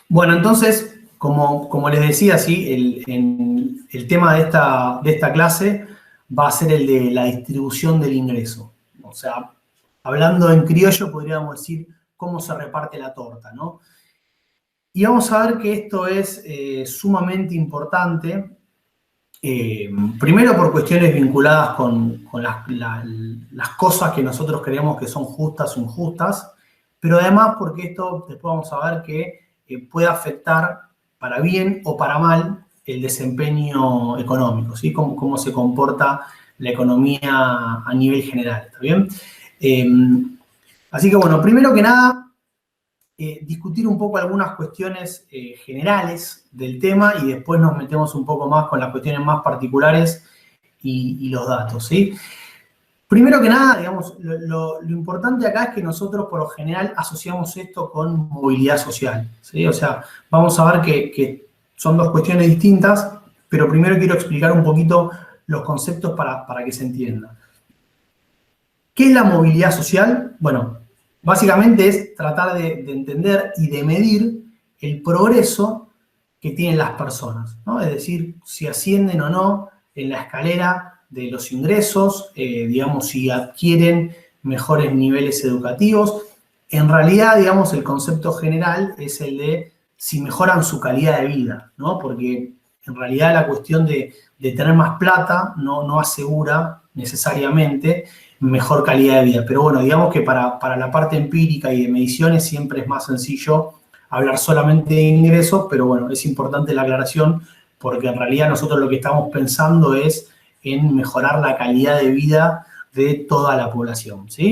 Bueno, entonces, como les decía, sí, el tema de esta clase va a ser el de la distribución del ingreso. O sea, hablando en criollo, podríamos decir cómo se reparte la torta, ¿no? Y vamos a ver que esto es sumamente importante, primero por cuestiones vinculadas con las cosas que nosotros creemos que son justas o injustas, pero además porque esto después vamos a ver que puede afectar para bien o para mal el desempeño económico, ¿sí? Cómo se comporta la economía a nivel general, ¿está bien? Así que bueno, primero que nada, discutir un poco algunas cuestiones generales del tema y después nos metemos un poco más con las cuestiones más particulares y los datos, ¿sí? Primero que nada, digamos, lo importante acá es que nosotros por lo general asociamos esto con movilidad social, ¿sí? O sea, vamos a ver que son dos cuestiones distintas, pero primero quiero explicar un poquito los conceptos para que se entienda. ¿Qué es la movilidad social? Bueno, básicamente es tratar de entender y de medir el progreso que tienen las personas, ¿no? Es decir, si ascienden o no en la escalera de los ingresos, digamos, si adquieren mejores niveles educativos. En realidad, digamos, el concepto general es el de si mejoran su calidad de vida, ¿no? Porque en realidad la cuestión de tener más plata no asegura necesariamente mejor calidad de vida. Pero bueno, digamos que para la parte empírica y de mediciones siempre es más sencillo hablar solamente de ingresos, pero bueno, es importante la aclaración porque en realidad nosotros lo que estamos pensando es en mejorar la calidad de vida de toda la población, ¿sí?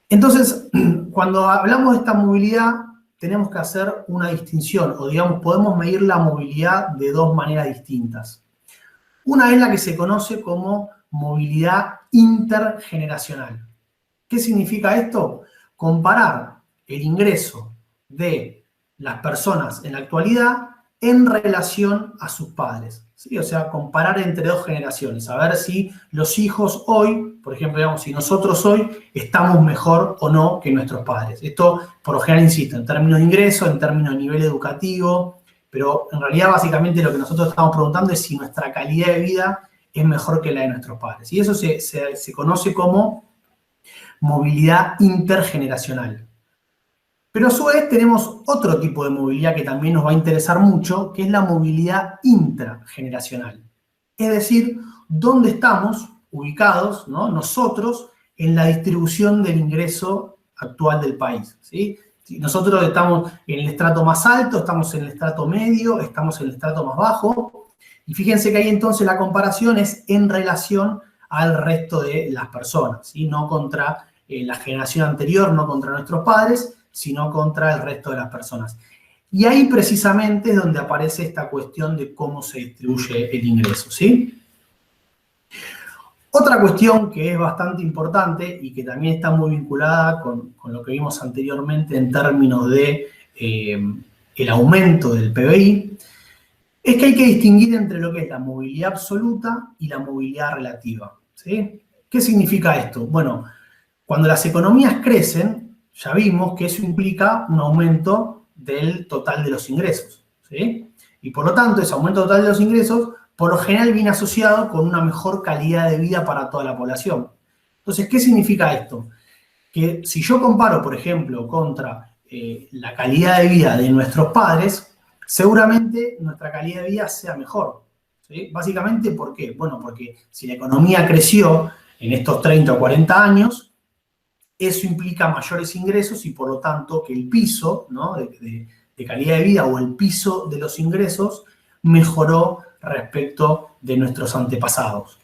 Entonces, cuando hablamos de esta movilidad, tenemos que hacer una distinción, o digamos, podemos medir la movilidad de dos maneras distintas. Una es la que se conoce como movilidad intergeneracional. ¿Qué significa esto? Comparar el ingreso de las personas en la actualidad en relación a sus padres, ¿sí? O sea, comparar entre dos generaciones, a ver si los hijos hoy, por ejemplo, digamos, si nosotros hoy estamos mejor o no que nuestros padres. Esto, por lo general, insisto, en términos de ingreso, en términos de nivel educativo, pero en realidad básicamente lo que nosotros estamos preguntando es si nuestra calidad de vida es mejor que la de nuestros padres. Y eso se conoce como movilidad intergeneracional. Pero a su vez tenemos otro tipo de movilidad que también nos va a interesar mucho, que es la movilidad intrageneracional. Es decir, dónde estamos ubicados, ¿no?, nosotros en la distribución del ingreso actual del país, ¿sí? Si nosotros estamos en el estrato más alto, estamos en el estrato medio, estamos en el estrato más bajo, y fíjense que ahí entonces la comparación es en relación al resto de las personas, ¿sí? No contra la generación anterior, no contra nuestros padres, sino contra el resto de las personas. Y ahí precisamente es donde aparece esta cuestión de cómo se distribuye el ingreso, ¿sí? Otra cuestión que es bastante importante y que también está muy vinculada con lo que vimos anteriormente en términos de el aumento del PBI, es que hay que distinguir entre lo que es la movilidad absoluta y la movilidad relativa, ¿sí? ¿Qué significa esto? Bueno, cuando las economías crecen, ya vimos que eso implica un aumento del total de los ingresos, ¿sí? Y por lo tanto, ese aumento total de los ingresos, por lo general, viene asociado con una mejor calidad de vida para toda la población. Entonces, ¿qué significa esto? Que si yo comparo, por ejemplo, contra la calidad de vida de nuestros padres, seguramente nuestra calidad de vida sea mejor, ¿sí? Básicamente, ¿por qué? Bueno, porque si la economía creció en estos 30 o 40 años, eso implica mayores ingresos y por lo tanto que el piso, ¿no?, de calidad de vida o el piso de los ingresos mejoró respecto de nuestros antepasados.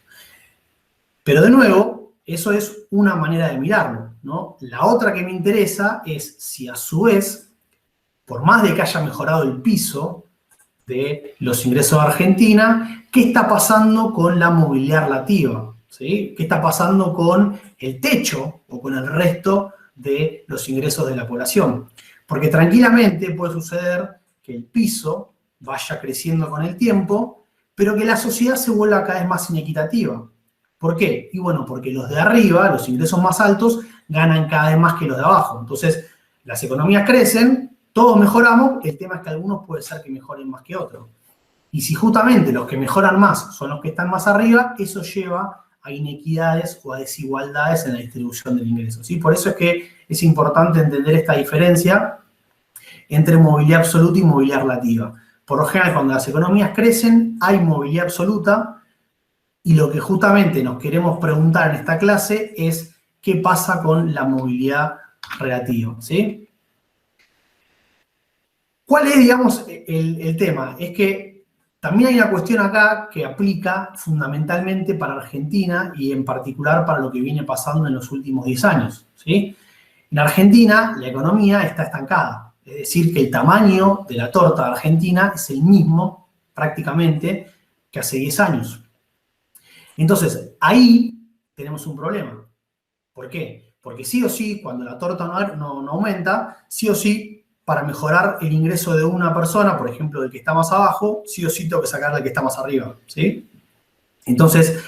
Pero de nuevo, eso es una manera de mirarlo, ¿no? La otra que me interesa es si a su vez, por más de que haya mejorado el piso de los ingresos de Argentina, ¿qué está pasando con la movilidad relativa? ¿Sí? ¿Qué está pasando con el techo o con el resto de los ingresos de la población? Porque tranquilamente puede suceder que el piso vaya creciendo con el tiempo, pero que la sociedad se vuelva cada vez más inequitativa. ¿Por qué? Y bueno, porque los de arriba, los ingresos más altos, ganan cada vez más que los de abajo. Entonces, las economías crecen, todos mejoramos, el tema es que algunos puede ser que mejoren más que otros. Y si justamente los que mejoran más son los que están más arriba, eso lleva a inequidades o a desigualdades en la distribución del ingreso, ¿sí? Por eso es que es importante entender esta diferencia entre movilidad absoluta y movilidad relativa. Por lo general, cuando las economías crecen, hay movilidad absoluta, y lo que justamente nos queremos preguntar en esta clase es qué pasa con la movilidad relativa, ¿sí? ¿Cuál es, digamos, el tema? Es que también hay una cuestión acá que aplica fundamentalmente para Argentina y en particular para lo que viene pasando en los últimos 10 años, ¿sí? En Argentina la economía está estancada, es decir, que el tamaño de la torta de Argentina es el mismo prácticamente que hace 10 años. Entonces, ahí tenemos un problema. ¿Por qué? Porque sí o sí, cuando la torta no aumenta, sí o sí, para mejorar el ingreso de una persona, por ejemplo, del que está más abajo, sí o sí tengo que sacarle al que está más arriba, ¿sí? Entonces,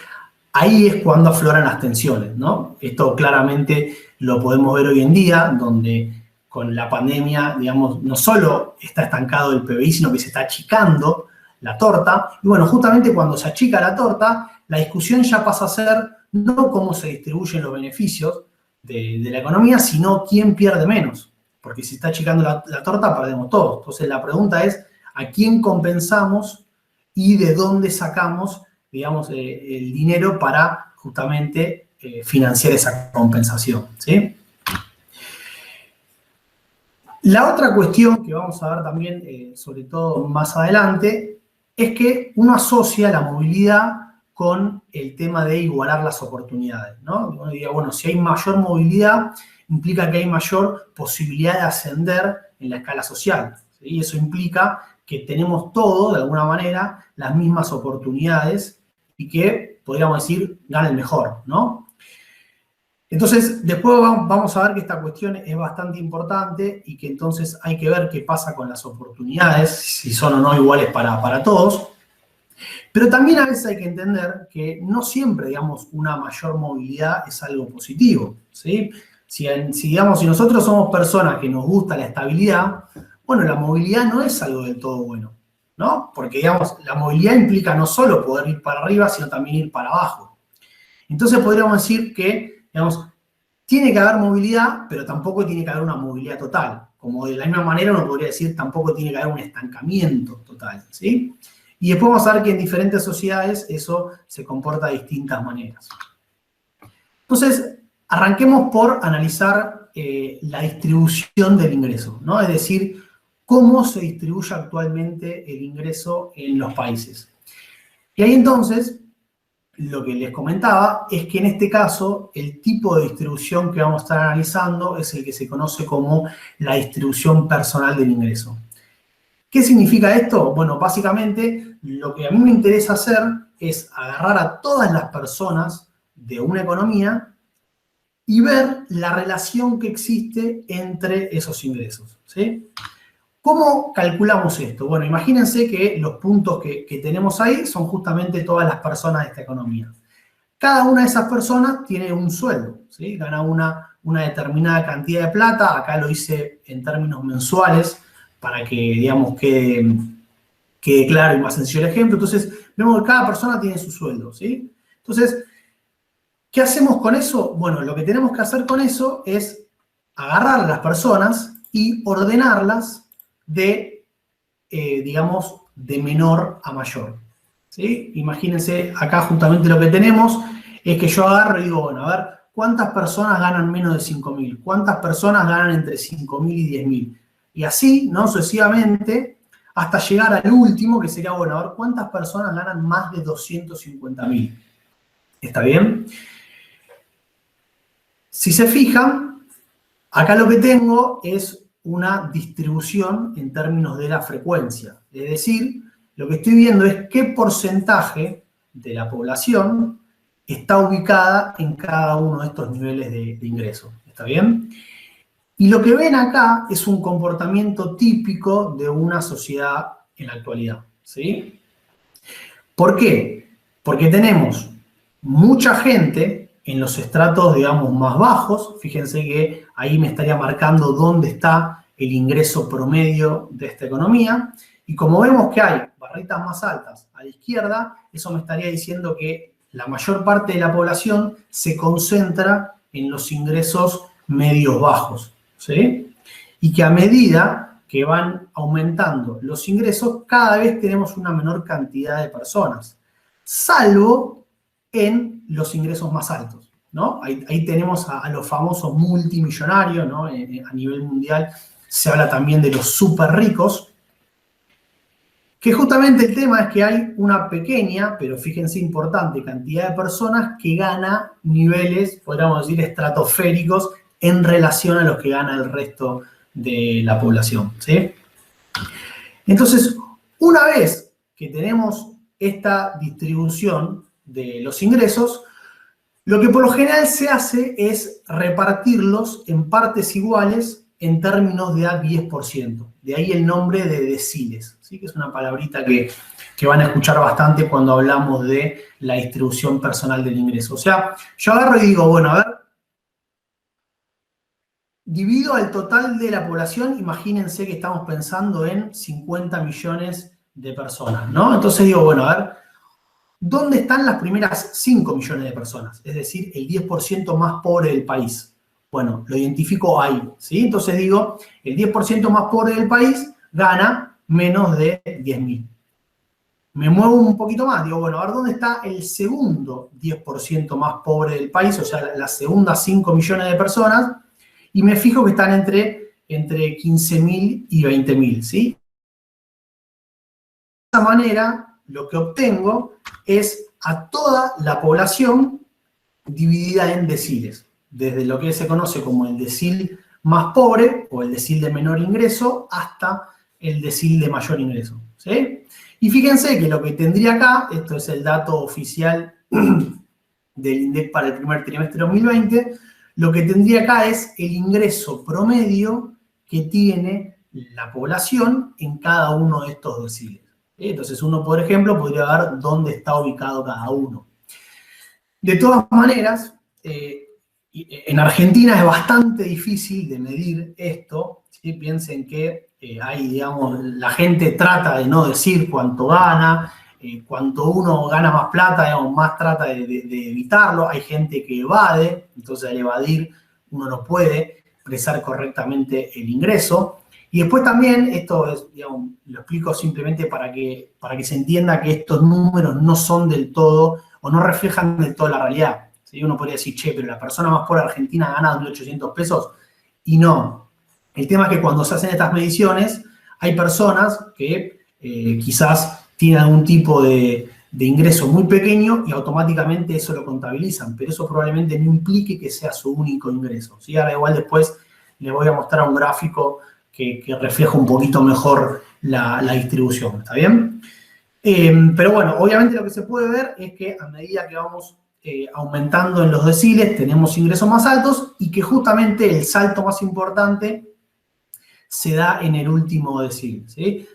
ahí es cuando afloran las tensiones, ¿no? Esto claramente lo podemos ver hoy en día, donde con la pandemia, digamos, no solo está estancado el PBI, sino que se está achicando la torta. Y bueno, justamente cuando se achica la torta, la discusión ya pasa a ser no cómo se distribuyen los beneficios de la economía, sino quién pierde menos. Porque si está achicando la torta, perdemos todos. Entonces la pregunta es, ¿a quién compensamos y de dónde sacamos, digamos, el dinero para justamente financiar esa compensación, ¿sí? La otra cuestión que vamos a ver también, sobre todo más adelante, es que uno asocia la movilidad con el tema de igualar las oportunidades, ¿no? Uno diría, bueno, si hay mayor movilidad, implica que hay mayor posibilidad de ascender en la escala social, ¿sí? Y eso implica que tenemos todos, de alguna manera, las mismas oportunidades y que, podríamos decir, gana el mejor, ¿no? Entonces, después vamos a ver que esta cuestión es bastante importante y que entonces hay que ver qué pasa con las oportunidades, si son o no iguales para todos. Pero también a veces hay que entender que no siempre, digamos, una mayor movilidad es algo positivo, ¿sí? Si nosotros somos personas que nos gusta la estabilidad, bueno, la movilidad no es algo del todo bueno, ¿no? Porque, digamos, la movilidad implica no solo poder ir para arriba, sino también ir para abajo. Entonces podríamos decir que, digamos, tiene que haber movilidad, pero tampoco tiene que haber una movilidad total. Como de la misma manera uno podría decir, tampoco tiene que haber un estancamiento total, ¿sí? Y después vamos a ver que en diferentes sociedades eso se comporta de distintas maneras. Entonces, arranquemos por analizar la distribución del ingreso, ¿no? Es decir, cómo se distribuye actualmente el ingreso en los países. Y ahí entonces, lo que les comentaba es que en este caso el tipo de distribución que vamos a estar analizando es el que se conoce como la distribución personal del ingreso. ¿Qué significa esto? Bueno, básicamente lo que a mí me interesa hacer es agarrar a todas las personas de una economía y ver la relación que existe entre esos ingresos, ¿sí? ¿Cómo calculamos esto? Bueno, imagínense que los puntos que tenemos ahí son justamente todas las personas de esta economía. Cada una de esas personas tiene un sueldo, ¿sí? Gana una determinada cantidad de plata. Acá lo hice en términos mensuales para que, digamos, quede claro y más sencillo el ejemplo. Entonces, vemos que cada persona tiene su sueldo, ¿sí? Entonces, ¿qué hacemos con eso? Bueno, lo que tenemos que hacer con eso es agarrar a las personas y ordenarlas digamos, de menor a mayor, ¿sí? Imagínense, acá justamente lo que tenemos es que yo agarro y digo, bueno, a ver, ¿cuántas personas ganan menos de 5.000? ¿Cuántas personas ganan entre 5.000 y 10.000? Y así, ¿no? Sucesivamente, hasta llegar al último, que sería, bueno, a ver, ¿cuántas personas ganan más de 250.000? ¿Está bien? Si se fijan, acá lo que tengo es una distribución en términos de la frecuencia. Es decir, lo que estoy viendo es qué porcentaje de la población está ubicada en cada uno de estos niveles de ingreso. ¿Está bien? Y lo que ven acá es un comportamiento típico de una sociedad en la actualidad, ¿sí? ¿Por qué? Porque tenemos mucha gente en los estratos, digamos, más bajos. Fíjense que ahí me estaría marcando dónde está el ingreso promedio de esta economía. Y como vemos que hay barritas más altas a la izquierda, eso me estaría diciendo que la mayor parte de la población se concentra en los ingresos medios bajos, ¿sí? Y que a medida que van aumentando los ingresos, cada vez tenemos una menor cantidad de personas, salvo en los ingresos más altos, ¿no? Ahí tenemos a los famosos multimillonarios, ¿no? A nivel mundial se habla también de los súper ricos, que justamente el tema es que hay una pequeña, pero fíjense importante, cantidad de personas que gana niveles, podríamos decir, estratosféricos en relación a los que gana el resto de la población, ¿sí? Entonces, una vez que tenemos esta distribución de los ingresos, lo que por lo general se hace es repartirlos en partes iguales en términos de a 10%. De ahí el nombre de deciles, ¿sí? Que es una palabrita que van a escuchar bastante cuando hablamos de la distribución personal del ingreso. O sea, yo agarro y digo, bueno, a ver, divido al total de la población, imagínense que estamos pensando en 50 millones de personas, ¿no? Entonces digo, bueno, a ver, ¿dónde están las primeras 5 millones de personas? Es decir, el 10% más pobre del país. Bueno, lo identifico ahí, ¿sí? Entonces digo, el 10% más pobre del país gana menos de 10.000. Me muevo un poquito más, digo, bueno, a ver dónde está el segundo 10% más pobre del país, o sea, las segundas 5 millones de personas, y me fijo que están entre 15.000 y 20.000, ¿sí? De esa manera, lo que obtengo es a toda la población dividida en deciles, desde lo que se conoce como el decil más pobre o el decil de menor ingreso hasta el decil de mayor ingreso, ¿sí? Y fíjense que lo que tendría acá, esto es el dato oficial del INDEC para el primer trimestre de 2020, lo que tendría acá es el ingreso promedio que tiene la población en cada uno de estos deciles. Entonces uno, por ejemplo, podría ver dónde está ubicado cada uno. De todas maneras, en Argentina es bastante difícil de medir esto, ¿sí? Piensen que hay, digamos, la gente trata de no decir cuánto gana, cuanto uno gana más plata, digamos, más trata de evitarlo. Hay gente que evade, entonces al evadir uno no puede expresar correctamente el ingreso. Y después también, esto es, digamos, lo explico simplemente para que se entienda que estos números no son del todo, o no reflejan del todo la realidad. ¿Sí? Uno podría decir, che, pero la persona más pobre de Argentina gana 2.800 pesos, y no. El tema es que cuando se hacen estas mediciones, hay personas que quizás tienen algún tipo de ingreso muy pequeño y automáticamente eso lo contabilizan, pero eso probablemente no implique que sea su único ingreso, ¿sí? Ahora igual después les voy a mostrar un gráfico que refleja un poquito mejor la distribución, ¿está bien? Pero bueno, obviamente lo que se puede ver es que a medida que vamos aumentando en los deciles, tenemos ingresos más altos y que justamente el salto más importante se da en el último decil, ¿sí?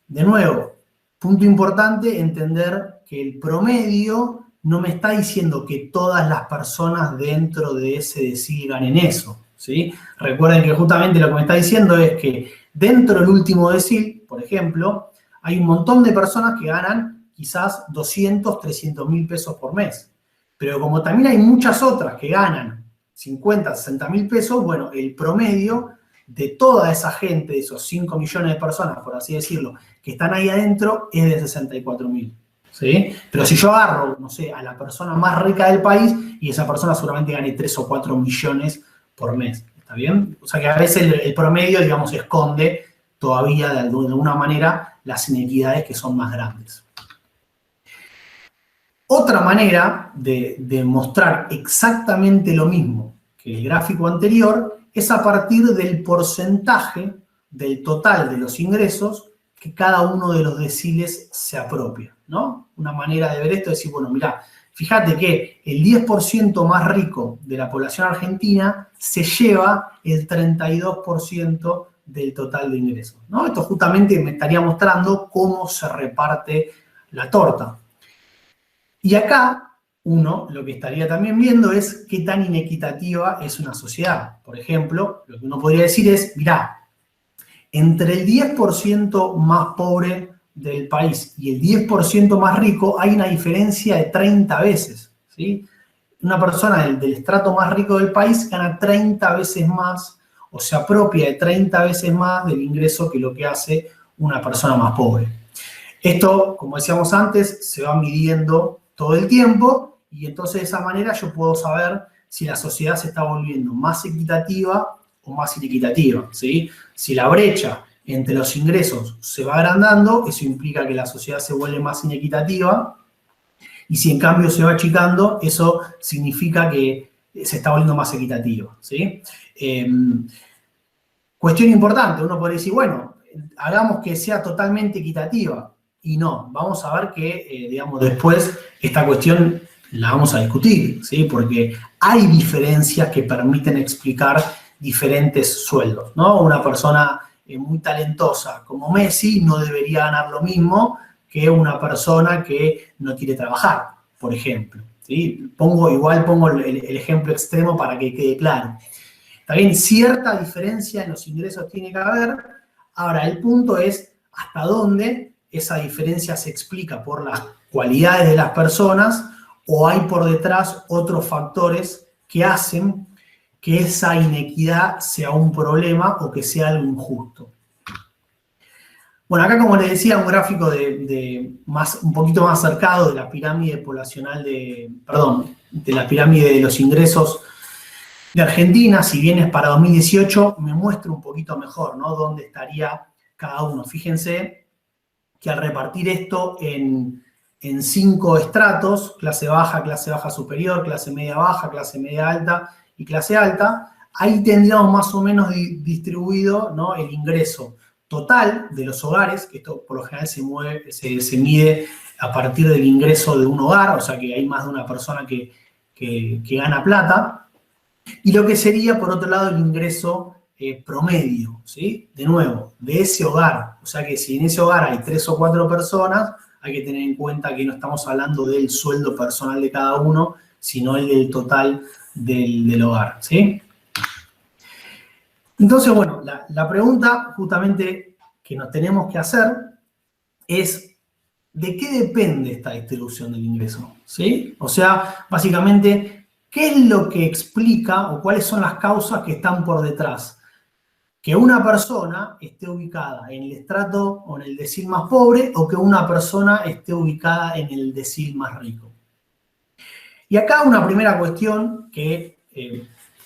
De nuevo, punto importante, entender que el promedio no me está diciendo que todas las personas dentro de ese decil ganen eso, ¿sí? Recuerden que justamente lo que me está diciendo es que dentro del último decil, por ejemplo, hay un montón de personas que ganan quizás 200, 300 mil pesos por mes. Pero como también hay muchas otras que ganan 50, 60 mil pesos, bueno, el promedio de toda esa gente, de esos 5 millones de personas, por así decirlo, que están ahí adentro, es de 64.000. ¿Sí? Pero si yo agarro, no sé, a la persona más rica del país, y esa persona seguramente gane 3 o 4 millones por mes. ¿Está bien? O sea que a veces el promedio, digamos, esconde todavía de alguna manera las inequidades que son más grandes. Otra manera de mostrar exactamente lo mismo que el gráfico anterior es a partir del porcentaje del total de los ingresos que cada uno de los deciles se apropia, ¿no? Una manera de ver esto es decir, bueno, mirá, fíjate que el 10% más rico de la población argentina se lleva el 32% del total de ingresos, ¿no? Esto justamente me estaría mostrando cómo se reparte la torta. Y acá uno lo que estaría también viendo es qué tan inequitativa es una sociedad. Por ejemplo, lo que uno podría decir es, mirá, Entre el 10% más pobre del país y el 10% más rico hay una diferencia de 30 veces, ¿sí? Una persona del estrato más rico del país gana 30 veces más o se apropia de 30 veces más del ingreso que lo que hace una persona más pobre. Esto, como decíamos antes, se va midiendo todo el tiempo y entonces de esa manera yo puedo saber si la sociedad se está volviendo más equitativa o más inequitativa, ¿sí? Si la brecha entre los ingresos se va agrandando, eso implica que la sociedad se vuelve más inequitativa, y si en cambio se va achicando, eso significa que se está volviendo más equitativa, ¿sí? Cuestión importante, uno puede decir, bueno, hagamos que sea totalmente equitativa, y no, vamos a ver que, digamos, después esta cuestión la vamos a discutir, ¿sí? Porque hay diferencias que permiten explicar diferentes sueldos, ¿no? Una persona muy talentosa como Messi no debería ganar lo mismo que una persona que no quiere trabajar, por ejemplo, ¿sí? Pongo el ejemplo extremo para que quede claro. También cierta diferencia en los ingresos tiene que haber. Ahora, el punto es hasta dónde esa diferencia se explica por las cualidades de las personas o hay por detrás otros factores que hacen que esa inequidad sea un problema o que sea algo injusto. Bueno, acá como les decía, un gráfico un poquito más acercado de la pirámide poblacional de la pirámide de los ingresos de Argentina. Si bien es para 2018, me muestra un poquito mejor, ¿no? Dónde estaría cada uno. Fíjense que al repartir esto en 5 estratos, clase baja superior, clase media baja, clase media alta y clase alta, ahí tendríamos más o menos distribuido, ¿no? El ingreso total de los hogares, que esto por lo general se mide a partir del ingreso de un hogar, o sea que hay más de una persona que gana plata, y lo que sería, por otro lado, el ingreso promedio, ¿sí? De nuevo, de ese hogar. O sea que si en ese hogar hay 3 o 4 personas, hay que tener en cuenta que no estamos hablando del sueldo personal de cada uno, sino el del total del hogar, ¿sí? Entonces, bueno, la pregunta justamente que nos tenemos que hacer es ¿de qué depende esta distribución del ingreso? ¿Sí? O sea, básicamente, ¿qué es lo que explica o cuáles son las causas que están por detrás? Que una persona esté ubicada en el estrato o en el decil más pobre o que una persona esté ubicada en el decil más rico. Y acá una primera cuestión que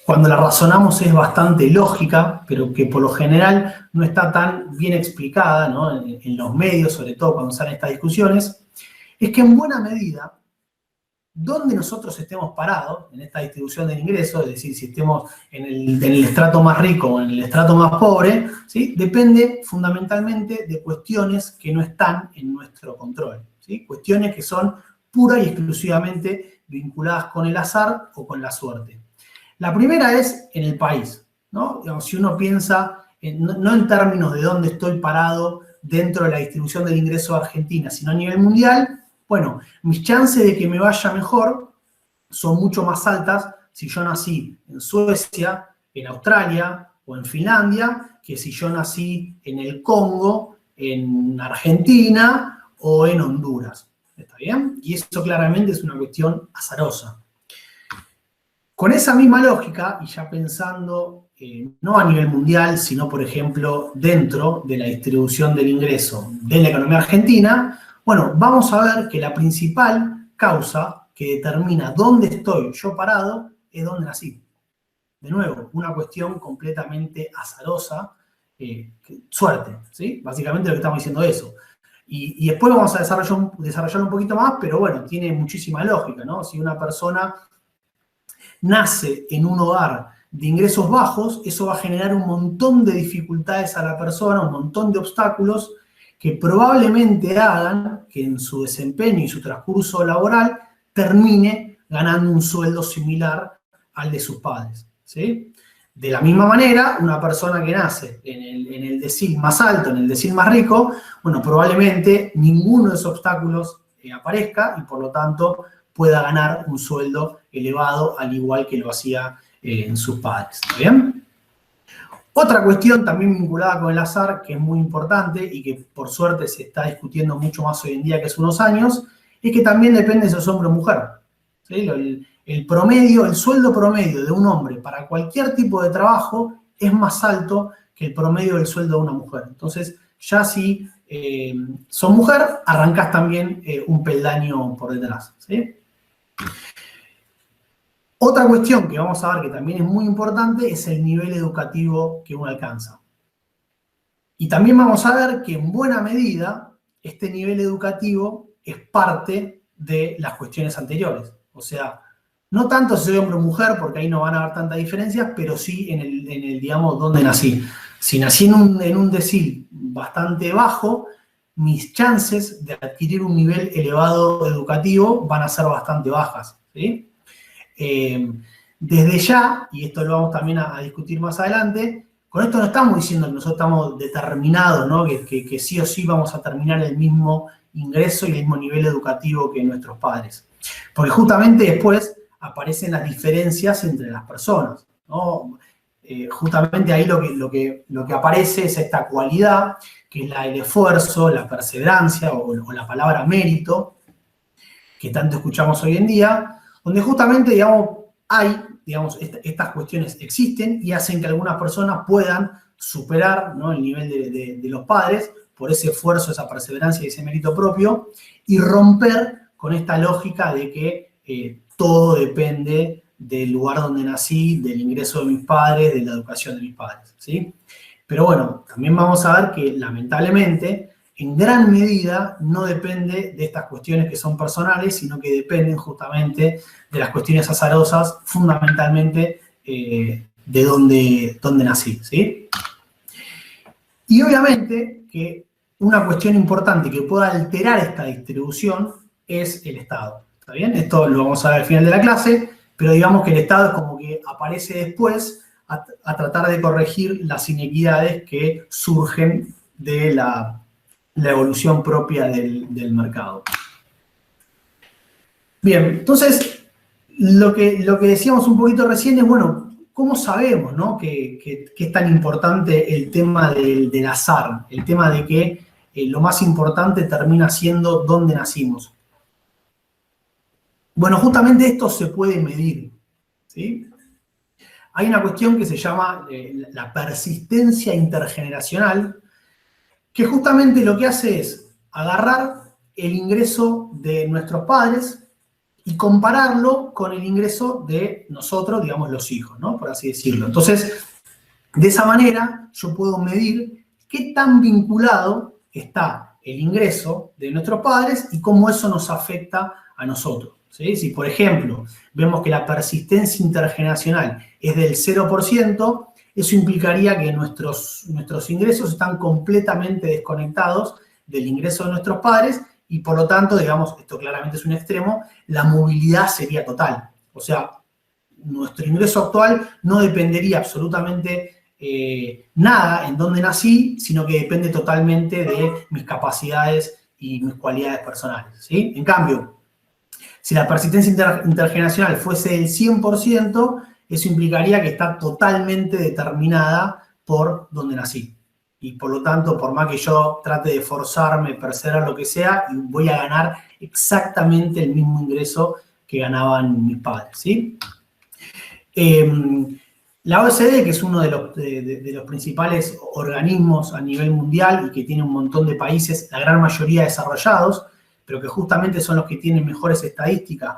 cuando la razonamos es bastante lógica, pero que por lo general no está tan bien explicada, ¿no? En los medios, sobre todo cuando salen estas discusiones, es que en buena medida, donde nosotros estemos parados en esta distribución del ingreso, es decir, si estemos en el estrato más rico o en el estrato más pobre, ¿sí? Depende fundamentalmente de cuestiones que no están en nuestro control, ¿sí? Cuestiones que son pura y exclusivamente vinculadas con el azar o con la suerte. La primera es en el país, ¿no? Digamos, si uno piensa, no en términos de dónde estoy parado dentro de la distribución del ingreso de Argentina, sino a nivel mundial, bueno, mis chances de que me vaya mejor son mucho más altas si yo nací en Suecia, en Australia o en Finlandia, que si yo nací en el Congo, en Argentina o en Honduras. ¿Está bien? Y eso claramente es una cuestión azarosa. Con esa misma lógica, y ya pensando no a nivel mundial, sino, por ejemplo, dentro de la distribución del ingreso de la economía argentina, bueno, vamos a ver que la principal causa que determina dónde estoy yo parado es dónde nací. De nuevo, una cuestión completamente azarosa, suerte, ¿sí? Básicamente lo que estamos diciendo es eso. Y después vamos a desarrollarlo un poquito más, pero bueno, tiene muchísima lógica, ¿no? Si una persona nace en un hogar de ingresos bajos, eso va a generar un montón de dificultades a la persona, un montón de obstáculos que probablemente hagan que en su desempeño y su transcurso laboral termine ganando un sueldo similar al de sus padres, ¿sí? De la misma manera, una persona que nace en el decil más alto, en el decil más rico, bueno, probablemente ninguno de esos obstáculos aparezca y por lo tanto pueda ganar un sueldo elevado al igual que lo hacía en sus padres. ¿Bien? Otra cuestión también vinculada con el azar, que es muy importante y que por suerte se está discutiendo mucho más hoy en día que hace unos años, es que también depende si sos hombre o mujer. ¿Sí? El promedio, el sueldo promedio de un hombre para cualquier tipo de trabajo es más alto que el promedio del sueldo de una mujer. Entonces, ya si sos mujer, arrancás también un peldaño por detrás. ¿Sí? Otra cuestión que vamos a ver que también es muy importante es el nivel educativo que uno alcanza. Y también vamos a ver que en buena medida este nivel educativo es parte de las cuestiones anteriores. O sea, no tanto si soy hombre o mujer, porque ahí no van a haber tantas diferencias, pero sí en el digamos, dónde nací. Si nací en un decil bastante bajo, mis chances de adquirir un nivel elevado educativo van a ser bastante bajas, ¿sí? Desde ya, y esto lo vamos también a discutir más adelante, con esto no estamos diciendo que nosotros estamos determinados, ¿no? Que sí o sí vamos a terminar el mismo ingreso y el mismo nivel educativo que nuestros padres. Porque justamente después aparecen las diferencias entre las personas, ¿no? Justamente ahí lo que aparece es esta cualidad, que es el esfuerzo, la perseverancia o la palabra mérito, que tanto escuchamos hoy en día, donde justamente, digamos, estas cuestiones existen y hacen que algunas personas puedan superar, ¿no?, el nivel de los padres por ese esfuerzo, esa perseverancia y ese mérito propio, y romper con esta lógica de que todo depende del lugar donde nací, del ingreso de mis padres, de la educación de mis padres, ¿sí? Pero bueno, también vamos a ver que lamentablemente en gran medida no depende de estas cuestiones que son personales, sino que dependen justamente de las cuestiones azarosas, fundamentalmente de dónde nací, ¿sí? Y obviamente que una cuestión importante que pueda alterar esta distribución es el Estado, ¿está bien? Esto lo vamos a ver al final de la clase, pero digamos que el Estado es como que aparece después a tratar de corregir las inequidades que surgen de la evolución propia del mercado. Bien, entonces, lo que decíamos un poquito recién es, bueno, ¿cómo sabemos, ¿no?, que es tan importante el tema del azar? El tema de que lo más importante termina siendo dónde nacimos. Bueno, justamente esto se puede medir, ¿sí? Hay una cuestión que se llama la persistencia intergeneracional, que justamente lo que hace es agarrar el ingreso de nuestros padres y compararlo con el ingreso de nosotros, digamos, los hijos, ¿no?, por así decirlo. Entonces, de esa manera yo puedo medir qué tan vinculado está el ingreso de nuestros padres y cómo eso nos afecta a nosotros, ¿sí? Si, por ejemplo, vemos que la persistencia intergeneracional es del 0%, eso implicaría que nuestros ingresos están completamente desconectados del ingreso de nuestros padres y, por lo tanto, digamos, esto claramente es un extremo, la movilidad sería total. O sea, nuestro ingreso actual no dependería absolutamente nada en dónde nací, sino que depende totalmente de mis capacidades y mis cualidades personales, ¿sí? En cambio, si la persistencia intergeneracional fuese del 100%, eso implicaría que está totalmente determinada por dónde nací. Y por lo tanto, por más que yo trate de forzarme, perseverar, lo que sea, voy a ganar exactamente el mismo ingreso que ganaban mis padres, ¿sí? La OECD, que es uno de los principales organismos a nivel mundial y que tiene un montón de países, la gran mayoría desarrollados, pero que justamente son los que tienen mejores estadísticas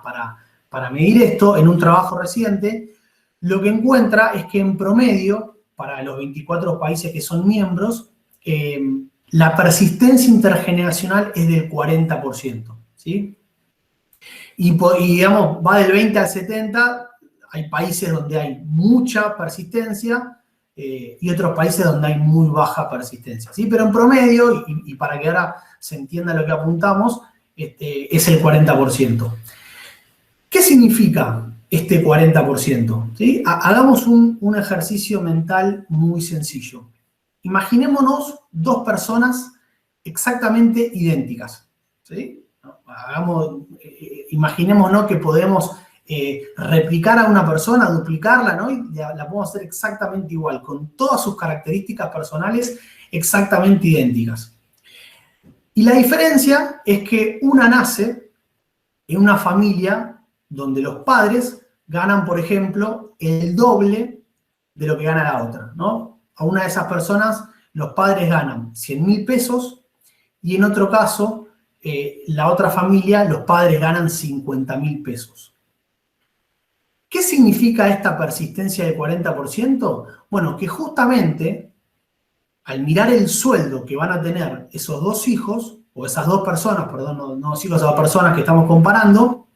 para medir esto, en un trabajo reciente, lo que encuentra es que en promedio, para los 24 países que son miembros, la persistencia intergeneracional es del 40%, ¿sí? Y digamos, va del 20 al 70%, hay países donde hay mucha persistencia y otros países donde hay muy baja persistencia, ¿sí? Pero en promedio, y para que ahora se entienda lo que apuntamos, es el 40%. ¿Qué significa este 40%? ¿Sí? Hagamos un ejercicio mental muy sencillo. Imaginémonos dos personas exactamente idénticas, ¿sí? Imaginémonos que podemos replicar a una persona, duplicarla, ¿no? Y la podemos hacer exactamente igual, con todas sus características personales exactamente idénticas. Y la diferencia es que una nace en una familia donde los padres ganan, por ejemplo, el doble de lo que gana la otra, ¿no? A una de esas personas los padres ganan 100.000 pesos y en otro caso, la otra familia, los padres ganan 50.000 pesos. ¿Qué significa esta persistencia del 40%? Bueno, que justamente al mirar el sueldo que van a tener esos dos hijos, o esas dos personas, perdón, no dos hijos, esas dos personas que estamos comparando,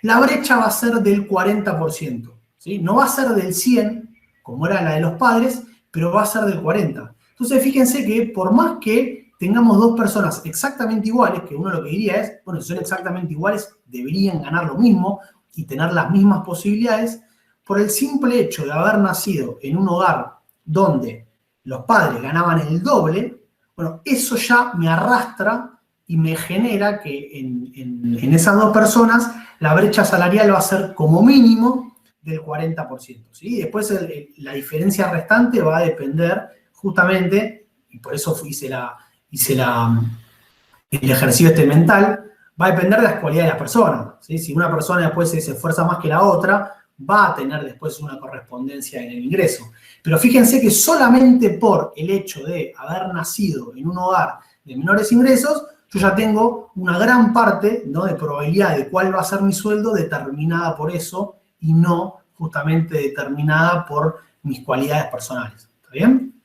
la brecha va a ser del 40%, ¿sí? No va a ser del 100%, como era la de los padres, pero va a ser del 40%. Entonces, fíjense que por más que tengamos dos personas exactamente iguales, que uno lo que diría es, bueno, si son exactamente iguales, deberían ganar lo mismo y tener las mismas posibilidades, por el simple hecho de haber nacido en un hogar donde los padres ganaban el doble, bueno, eso ya me arrastra y me genera que en esas dos personas la brecha salarial va a ser como mínimo del 40%. ¿Sí? Después la diferencia restante va a depender justamente, y por eso hice el ejercicio mental, va a depender de las cualidades de la persona. ¿Sí? Si una persona después se esfuerza más que la otra, va a tener después una correspondencia en el ingreso. Pero fíjense que solamente por el hecho de haber nacido en un hogar de menores ingresos, yo ya tengo una gran parte, ¿no?, de probabilidad de cuál va a ser mi sueldo determinada por eso y no justamente determinada por mis cualidades personales. ¿Está bien?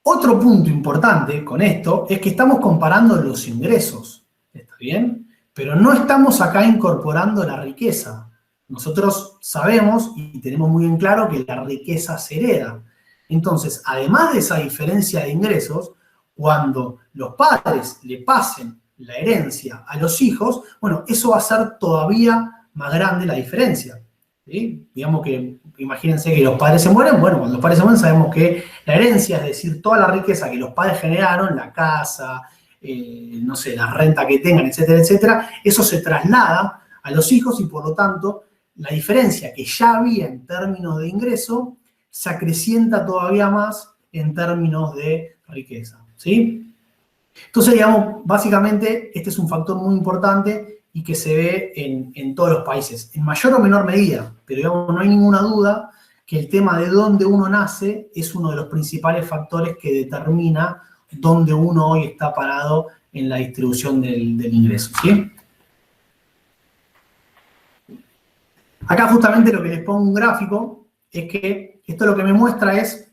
Otro punto importante con esto es que estamos comparando los ingresos. ¿Está bien? Pero no estamos acá incorporando la riqueza. Nosotros sabemos y tenemos muy en claro que la riqueza se hereda. Entonces, además de esa diferencia de ingresos, cuando los padres le pasen la herencia a los hijos, bueno, eso va a ser todavía más grande la diferencia. ¿Sí? Digamos que, imagínense que los padres se mueren, bueno, cuando los padres se mueren sabemos que la herencia, es decir, toda la riqueza que los padres generaron, la casa, no sé, la renta que tengan, etcétera, etcétera, eso se traslada a los hijos y por lo tanto la diferencia que ya había en términos de ingreso se acrecienta todavía más en términos de riqueza. ¿Sí? Entonces, digamos, básicamente este es un factor muy importante y que se ve en todos los países, en mayor o menor medida, pero digamos, no hay ninguna duda que el tema de dónde uno nace es uno de los principales factores que determina dónde uno hoy está parado en la distribución del ingreso. ¿Sí? Acá justamente lo que les pongo un gráfico es que esto lo que me muestra es,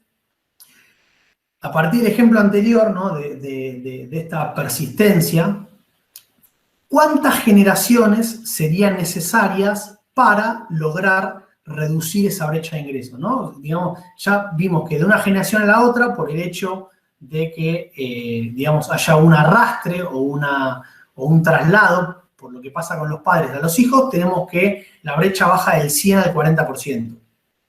a partir del ejemplo anterior, ¿no?, de esta persistencia, ¿cuántas generaciones serían necesarias para lograr reducir esa brecha de ingresos? ¿No? Digamos, ya vimos que de una generación a la otra, por el hecho de que, digamos, haya un arrastre o un traslado, por lo que pasa con los padres a los hijos, tenemos que la brecha baja del 100 al 40%.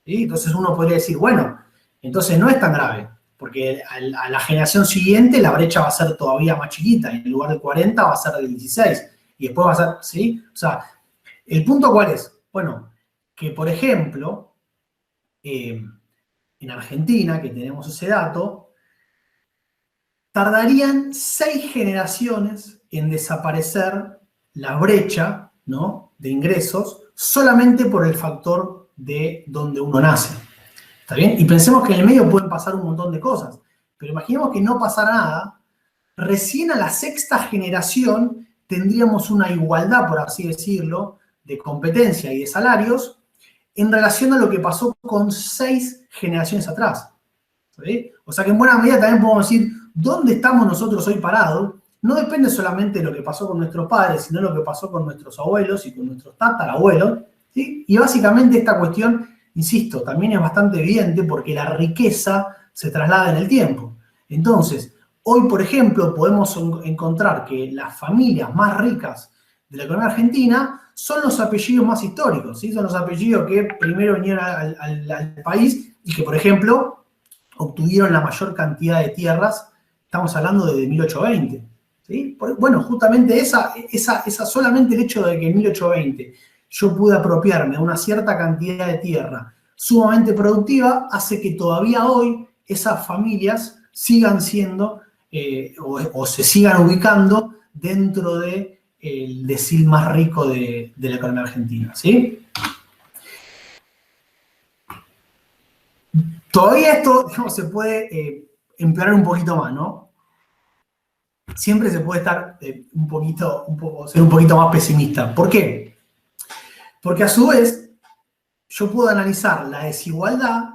¿Sí? Entonces uno podría decir, bueno, entonces no es tan grave, porque a la generación siguiente la brecha va a ser todavía más chiquita, y en lugar del 40 va a ser del 16, y después va a ser, ¿sí? O sea, ¿el punto cuál es? Bueno, que por ejemplo, en Argentina, que tenemos ese dato, tardarían 6 generaciones en desaparecer la brecha, ¿no?, de ingresos solamente por el factor de donde uno nace. ¿Está bien? Y pensemos que en el medio pueden pasar un montón de cosas, pero imaginemos que no pasara nada, recién a la 6ª generación tendríamos una igualdad, por así decirlo, de competencia y de salarios en relación a lo que pasó con 6 generaciones atrás. ¿Sí? O sea que en buena medida también podemos decir dónde estamos nosotros hoy parados. No depende solamente de lo que pasó con nuestros padres, sino lo que pasó con nuestros abuelos y con nuestros tatarabuelos. ¿Sí? Y básicamente esta cuestión, insisto, también es bastante evidente porque la riqueza se traslada en el tiempo. Entonces, hoy, por ejemplo, podemos encontrar que las familias más ricas de la economía argentina son los apellidos más históricos, ¿sí? Son los apellidos que primero vinieron al país y que, por ejemplo, obtuvieron la mayor cantidad de tierras, estamos hablando de 1820. ¿Sí? Bueno, justamente esa solamente el hecho de que en 1820 yo pude apropiarme de una cierta cantidad de tierra sumamente productiva, hace que todavía hoy esas familias sigan siendo o se sigan ubicando dentro del decil más rico de la economía argentina, ¿sí? Todavía esto, digamos, se puede empeorar un poquito más, ¿no? Siempre se puede estar ser un poquito más pesimista. ¿Por qué? Porque a su vez yo puedo analizar la desigualdad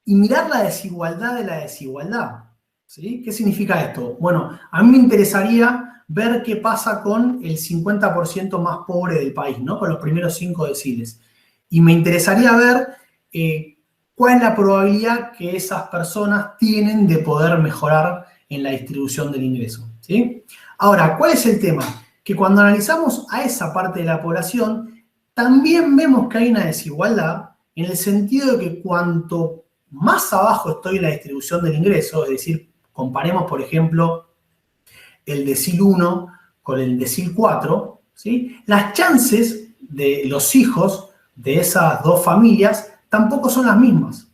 y mirar la desigualdad de la desigualdad, ¿sí? ¿Qué significa esto? Bueno, a mí me interesaría ver qué pasa con el 50% más pobre del país, ¿no? Con los primeros 5 deciles. Y me interesaría ver cuál es la probabilidad que esas personas tienen de poder mejorar en la distribución del ingreso, ¿sí? Ahora, ¿cuál es el tema? Que cuando analizamos a esa parte de la población, también vemos que hay una desigualdad en el sentido de que cuanto más abajo estoy en la distribución del ingreso, es decir, comparemos, por ejemplo, el decil 1 con el decil 4, ¿sí? Las chances de los hijos de esas dos familias tampoco son las mismas,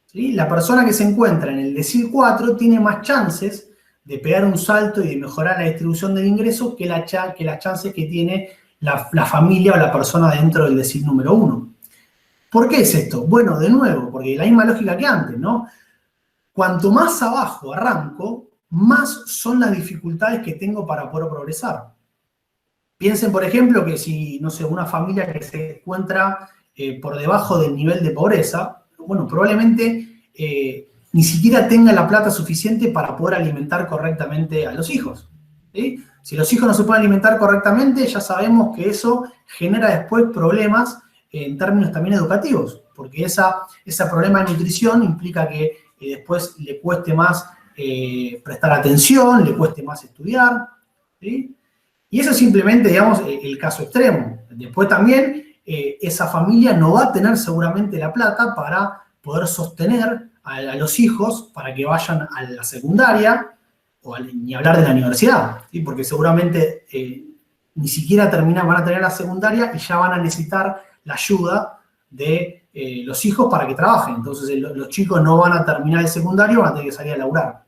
¿sí? La persona que se encuentra en el decil 4 tiene más chances de pegar un salto y de mejorar la distribución del ingreso que las chances que tiene la familia o la persona dentro del decil número 1. ¿Por qué es esto? Bueno, de nuevo, porque la misma lógica que antes, ¿no? Cuanto más abajo arranco, más son las dificultades que tengo para poder progresar. Piensen, por ejemplo, que si, no sé, una familia que se encuentra por debajo del nivel de pobreza, bueno, probablemente ni siquiera tenga la plata suficiente para poder alimentar correctamente a los hijos, ¿sí? Si los hijos no se pueden alimentar correctamente, ya sabemos que eso genera después problemas en términos también educativos, porque ese problema de nutrición implica que después le cueste más prestar atención, le cueste más estudiar, ¿sí? Y eso es simplemente, digamos, el caso extremo. Después también esa familia no va a tener seguramente la plata para poder sostener a los hijos para que vayan a la secundaria o ni hablar de la universidad, ¿sí? Porque seguramente ni siquiera van a tener la secundaria y ya van a necesitar la ayuda de los hijos para que trabajen. Entonces los chicos no van a terminar el secundario, van a tener que salir a laburar,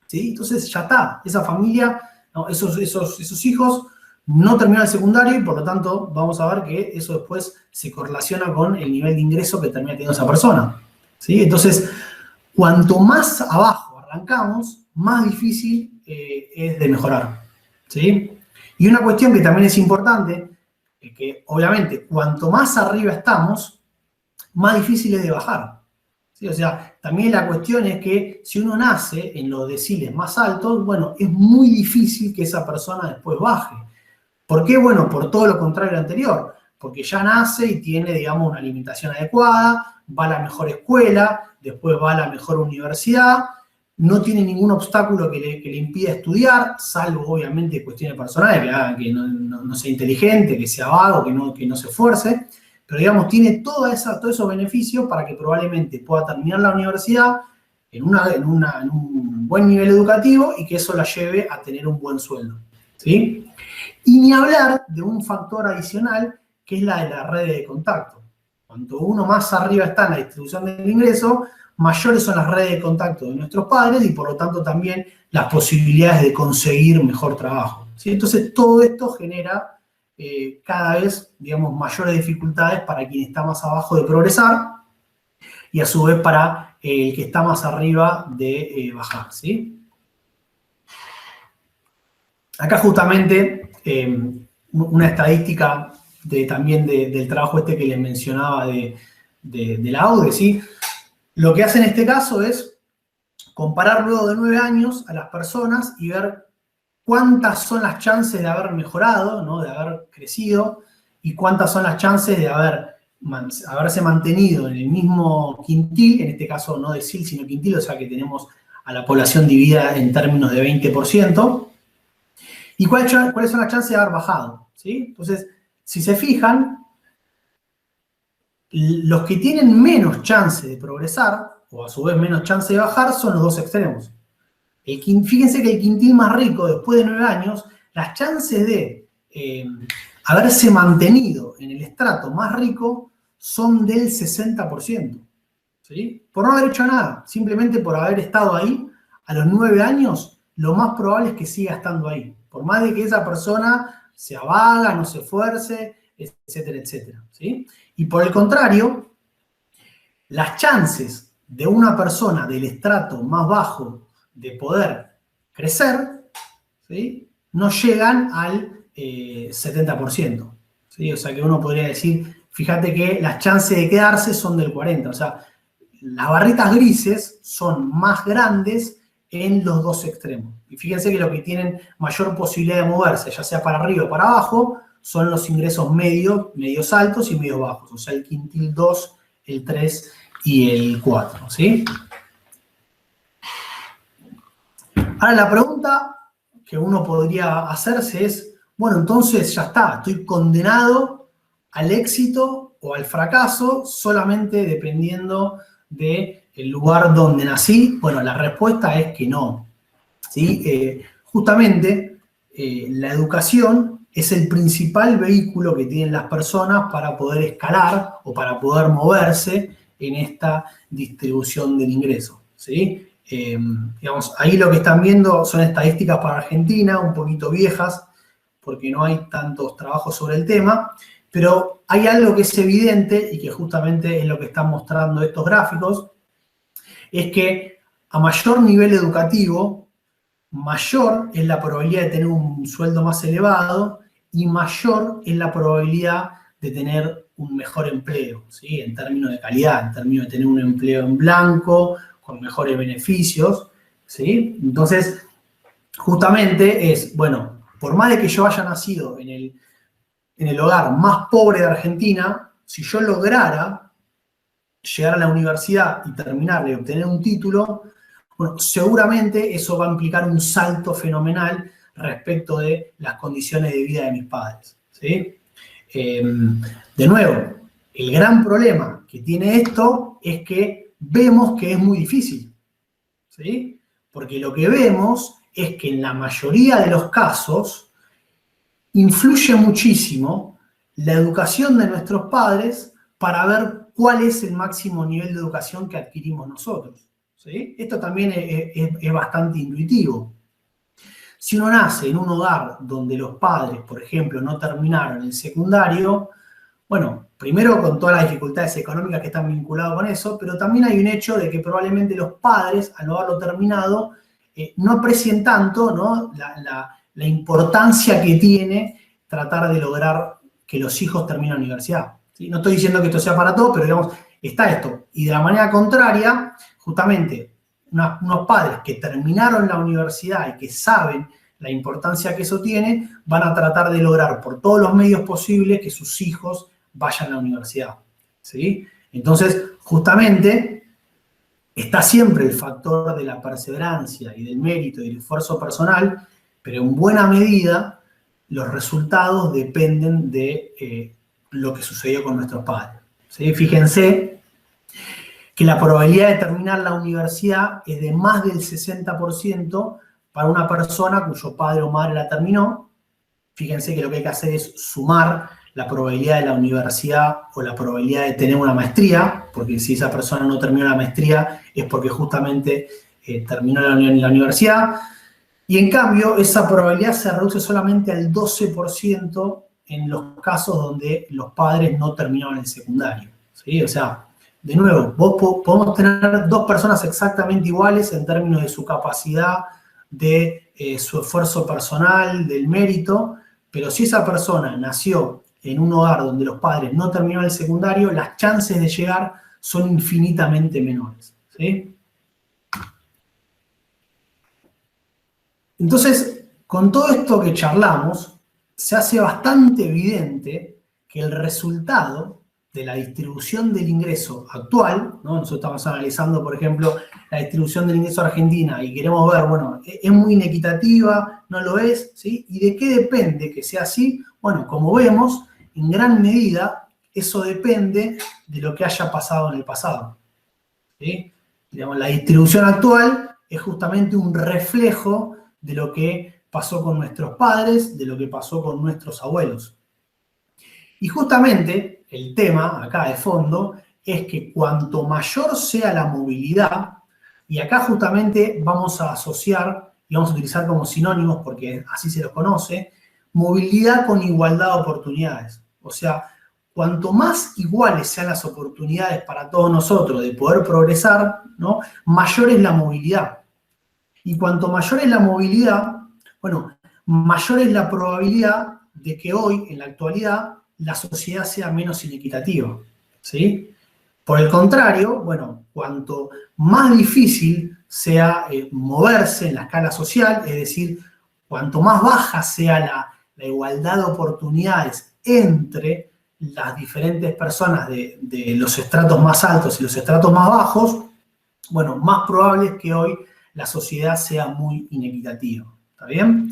¿sí? Entonces ya está, esa familia, no, esos hijos no terminan el secundario y por lo tanto vamos a ver que eso después se correlaciona con el nivel de ingreso que termina teniendo esa persona, ¿sí? Entonces, cuanto más abajo arrancamos, más difícil es de mejorar, ¿sí? Y una cuestión que también es importante, es que obviamente cuanto más arriba estamos, más difícil es de bajar, ¿sí? O sea, también la cuestión es que si uno nace en los deciles más altos, bueno, es muy difícil que esa persona después baje. ¿Por qué? Bueno, por todo lo contrario al anterior, porque ya nace y tiene, digamos, una alimentación adecuada, va a la mejor escuela, después va a la mejor universidad, no tiene ningún obstáculo que le impida estudiar, salvo obviamente cuestiones personales, que hagan que no sea inteligente, que sea vago, que no se esfuerce, pero digamos, tiene todos esos beneficios para que probablemente pueda terminar la universidad en un buen nivel educativo y que eso la lleve a tener un buen sueldo, ¿sí? Y ni hablar de un factor adicional que es la de la red de contacto. Cuanto uno más arriba está en la distribución del ingreso, mayores son las redes de contacto de nuestros padres y por lo tanto también las posibilidades de conseguir mejor trabajo, ¿sí? Entonces todo esto genera cada vez, digamos, mayores dificultades para quien está más abajo de progresar y a su vez para el que está más arriba de bajar, ¿sí? Acá justamente una estadística también del trabajo que les mencionaba de la AUDE, ¿sí? Lo que hace en este caso es comparar luego de 9 años a las personas y ver cuántas son las chances de haber mejorado, ¿no? De haber crecido, y cuántas son las chances de haberse mantenido en el mismo quintil, en este caso no decil, sino quintil, o sea que tenemos a la población dividida en términos de 20%. ¿Y cuáles son las chances de haber bajado? ¿Sí? Entonces, si se fijan, los que tienen menos chance de progresar, o a su vez menos chance de bajar, son los dos extremos. Fíjense que el quintil más rico, después de 9 años, las chances de haberse mantenido en el estrato más rico son del 60%. ¿Sí? Por no haber hecho nada, simplemente por haber estado ahí, a los 9 años, lo más probable es que siga estando ahí. Por más de que esa persona se avaga, no se esfuerce, etcétera, etcétera. ¿Sí? Y por el contrario, las chances de una persona del estrato más bajo de poder crecer, ¿sí?, no llegan al 70%. ¿Sí? O sea que uno podría decir, fíjate que las chances de quedarse son del 40%. O sea, las barritas grises son más grandes en los dos extremos. Y fíjense que lo que tienen mayor posibilidad de moverse, ya sea para arriba o para abajo, son los ingresos medios altos y medios bajos. O sea, el quintil 2, el 3 y el 4. ¿Sí? Ahora la pregunta que uno podría hacerse es, bueno, entonces ya está, estoy condenado al éxito o al fracaso solamente dependiendo del lugar donde nací. Bueno, la respuesta es que no. ¿Sí? Justamente la educación es el principal vehículo que tienen las personas para poder escalar o para poder moverse en esta distribución del ingreso. ¿Sí? Digamos, ahí lo que están viendo son estadísticas para Argentina, un poquito viejas, porque no hay tantos trabajos sobre el tema, pero hay algo que es evidente y que justamente es lo que están mostrando estos gráficos, es que a mayor nivel educativo, mayor es la probabilidad de tener un sueldo más elevado y mayor es la probabilidad de tener un mejor empleo, ¿sí? En términos de calidad, en términos de tener un empleo en blanco, con mejores beneficios, ¿sí? Entonces, justamente es, bueno, por más de que yo haya nacido en el hogar más pobre de Argentina, si yo lograra llegar a la universidad y terminarla y obtener un título, bueno, seguramente eso va a implicar un salto fenomenal respecto de las condiciones de vida de mis padres, ¿sí? De nuevo, el gran problema que tiene esto es que vemos que es muy difícil, ¿sí? Porque lo que vemos es que en la mayoría de los casos influye muchísimo la educación de nuestros padres para ver cuál es el máximo nivel de educación que adquirimos nosotros, ¿sí? Esto también es bastante intuitivo. Si uno nace en un hogar donde los padres, por ejemplo, no terminaron el secundario, bueno, primero con todas las dificultades económicas que están vinculadas con eso, pero también hay un hecho de que probablemente los padres, al no haberlo terminado, no aprecien tanto, ¿no?, la importancia que tiene tratar de lograr que los hijos terminen la universidad. ¿Sí? No estoy diciendo que esto sea para todos, pero digamos, está esto. Y de la manera contraria, justamente, unos padres que terminaron la universidad y que saben la importancia que eso tiene, van a tratar de lograr por todos los medios posibles que sus hijos vayan a la universidad. ¿Sí? Entonces, justamente, está siempre el factor de la perseverancia y del mérito y del esfuerzo personal, pero en buena medida los resultados dependen de lo que sucedió con nuestros padres. ¿Sí? Fíjense que la probabilidad de terminar la universidad es de más del 60% para una persona cuyo padre o madre la terminó. Fíjense que lo que hay que hacer es sumar la probabilidad de la universidad o la probabilidad de tener una maestría, porque si esa persona no terminó la maestría es porque justamente terminó la universidad. Y en cambio, esa probabilidad se reduce solamente al 12% en los casos donde los padres no terminaron el secundario, ¿sí? O sea, de nuevo, podemos tener dos personas exactamente iguales en términos de su capacidad, de su esfuerzo personal, del mérito, pero si esa persona nació en un hogar donde los padres no terminaron el secundario, las chances de llegar son infinitamente menores, ¿sí? Entonces, con todo esto que charlamos, se hace bastante evidente que el resultado de la distribución del ingreso actual, ¿no? Nosotros estamos analizando, por ejemplo, la distribución del ingreso argentina y queremos ver, bueno, ¿es muy inequitativa? ¿No lo es? ¿Sí? ¿Y de qué depende que sea así? Bueno, como vemos, en gran medida eso depende de lo que haya pasado en el pasado, ¿sí? Digamos, la distribución actual es justamente un reflejo de lo que pasó con nuestros padres, de lo que pasó con nuestros abuelos. Y justamente el tema acá de fondo es que cuanto mayor sea la movilidad, y acá justamente vamos a asociar y vamos a utilizar como sinónimos, porque así se los conoce, movilidad con igualdad de oportunidades. O sea, cuanto más iguales sean las oportunidades para todos nosotros de poder progresar, ¿no? Mayor es la movilidad. Y cuanto mayor es la movilidad, bueno, mayor es la probabilidad de que hoy, en la actualidad, la sociedad sea menos inequitativa, ¿sí? Por el contrario, bueno, cuanto más difícil sea moverse en la escala social, es decir, cuanto más baja sea la igualdad de oportunidades entre las diferentes personas de los estratos más altos y los estratos más bajos, bueno, más probable es que hoy la sociedad sea muy inequitativa. ¿Está bien?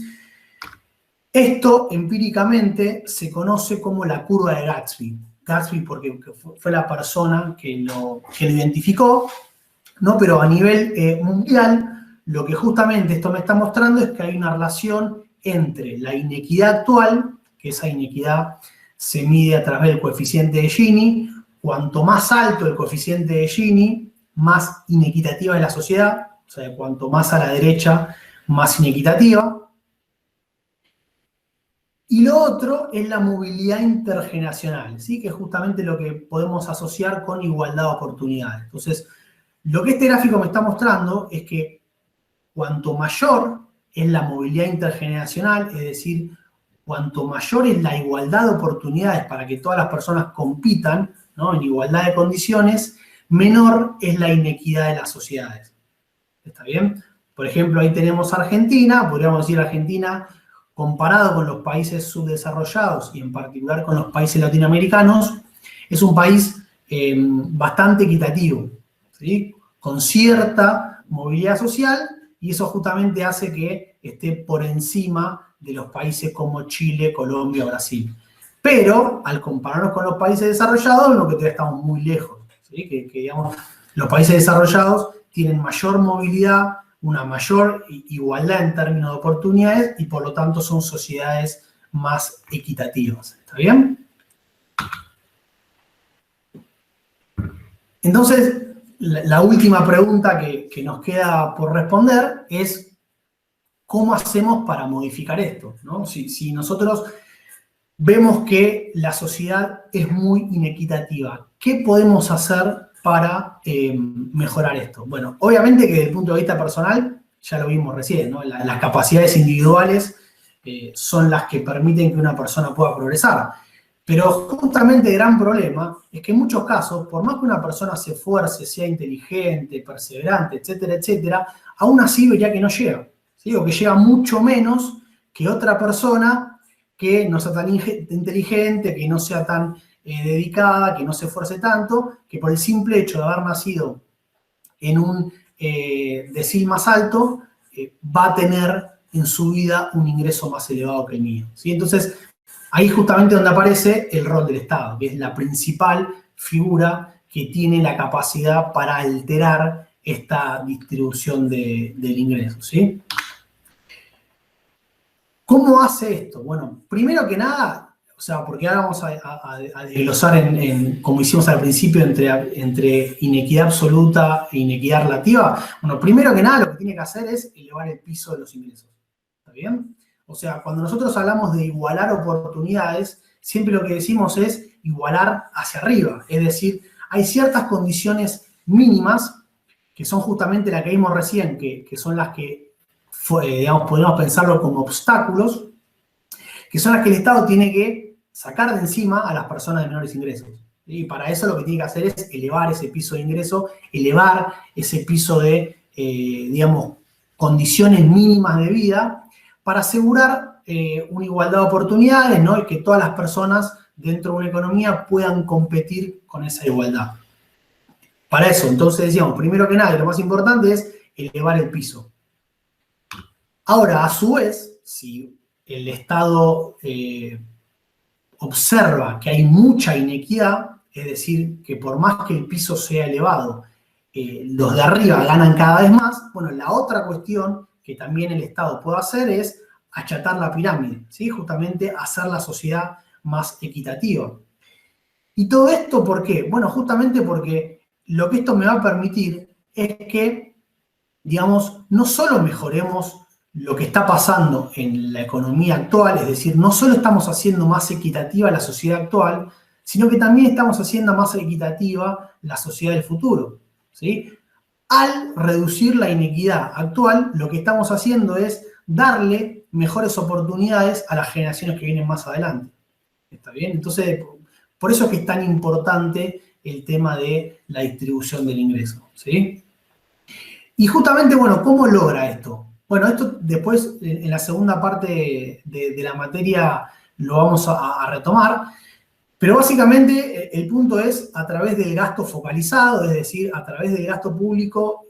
Esto empíricamente se conoce como la curva de Gatsby. Gatsby porque fue la persona que lo identificó, ¿no? Pero a nivel mundial, lo que justamente esto me está mostrando es que hay una relación entre la inequidad actual, que esa inequidad se mide a través del coeficiente de Gini. Cuanto más alto el coeficiente de Gini, más inequitativa es la sociedad, o sea, cuanto más a la derecha, más inequitativa. Y lo otro es la movilidad intergeneracional, ¿sí? Que es justamente lo que podemos asociar con igualdad de oportunidades. Entonces, lo que este gráfico me está mostrando es que cuanto mayor es la movilidad intergeneracional, es decir, cuanto mayor es la igualdad de oportunidades para que todas las personas compitan, ¿no? En igualdad de condiciones, menor es la inequidad de las sociedades. ¿Está bien? Por ejemplo, ahí tenemos Argentina, podríamos decir Argentina, comparado con los países subdesarrollados y en particular con los países latinoamericanos, es un país bastante equitativo, ¿sí? Con cierta movilidad social, y eso justamente hace que esté por encima de los países como Chile, Colombia, Brasil. Pero, al compararnos con los países desarrollados, lo que todavía estamos muy lejos, ¿sí? Que digamos, los países desarrollados tienen mayor movilidad, una mayor igualdad en términos de oportunidades y por lo tanto son sociedades más equitativas. ¿Está bien? Entonces, la última pregunta que nos queda por responder es ¿cómo hacemos para modificar esto? ¿No? Si nosotros vemos que la sociedad es muy inequitativa, ¿qué podemos hacer para mejorar esto? Bueno, obviamente que desde el punto de vista personal, ya lo vimos recién, ¿no? Las capacidades individuales son las que permiten que una persona pueda progresar. Pero justamente el gran problema es que en muchos casos, por más que una persona se esfuerce, sea inteligente, perseverante, etcétera, etcétera, aún así vería que no llega, ¿sí? O que llega mucho menos que otra persona que no sea tan inteligente, que no sea tan dedicada, que no se esfuerce tanto, que por el simple hecho de haber nacido en un decil más alto, va a tener en su vida un ingreso más elevado que el mío, ¿sí? Entonces, ahí justamente donde aparece el rol del Estado, que es la principal figura que tiene la capacidad para alterar esta distribución del ingreso, ¿sí? ¿Cómo hace esto? Bueno, primero que nada, o sea, porque ahora vamos a desglosar como hicimos al principio, entre inequidad absoluta e inequidad relativa. Bueno, primero que nada lo que tiene que hacer es elevar el piso de los ingresos. ¿Está bien? O sea, cuando nosotros hablamos de igualar oportunidades, siempre lo que decimos es igualar hacia arriba. Es decir, hay ciertas condiciones mínimas que son justamente las que vimos recién, que son las que digamos, podemos pensarlo como obstáculos, que son las que el Estado tiene que sacar de encima a las personas de menores ingresos. Y para eso lo que tiene que hacer es elevar ese piso de ingreso, elevar ese piso de, digamos, condiciones mínimas de vida para asegurar una igualdad de oportunidades, ¿no? Y que todas las personas dentro de una economía puedan competir con esa igualdad. Para eso, entonces decíamos, primero que nada, y lo más importante es elevar el piso. Ahora, a su vez, si el Estado observa que hay mucha inequidad, es decir, que por más que el piso sea elevado, los de arriba ganan cada vez más, bueno, la otra cuestión que también el Estado puede hacer es achatar la pirámide, ¿sí? Justamente hacer la sociedad más equitativa. ¿Y todo esto por qué? Bueno, justamente porque lo que esto me va a permitir es que, digamos, no solo mejoremos lo que está pasando en la economía actual, es decir, no solo estamos haciendo más equitativa la sociedad actual, sino que también estamos haciendo más equitativa la sociedad del futuro, ¿sí? Al reducir la inequidad actual, lo que estamos haciendo es darle mejores oportunidades a las generaciones que vienen más adelante. ¿Está bien? Entonces, por eso es que es tan importante el tema de la distribución del ingreso, ¿sí? Y justamente, bueno, ¿cómo logra esto? Bueno, esto después, en la segunda parte de la materia, lo vamos a retomar, pero básicamente el punto es a través del gasto focalizado, es decir, a través del gasto público,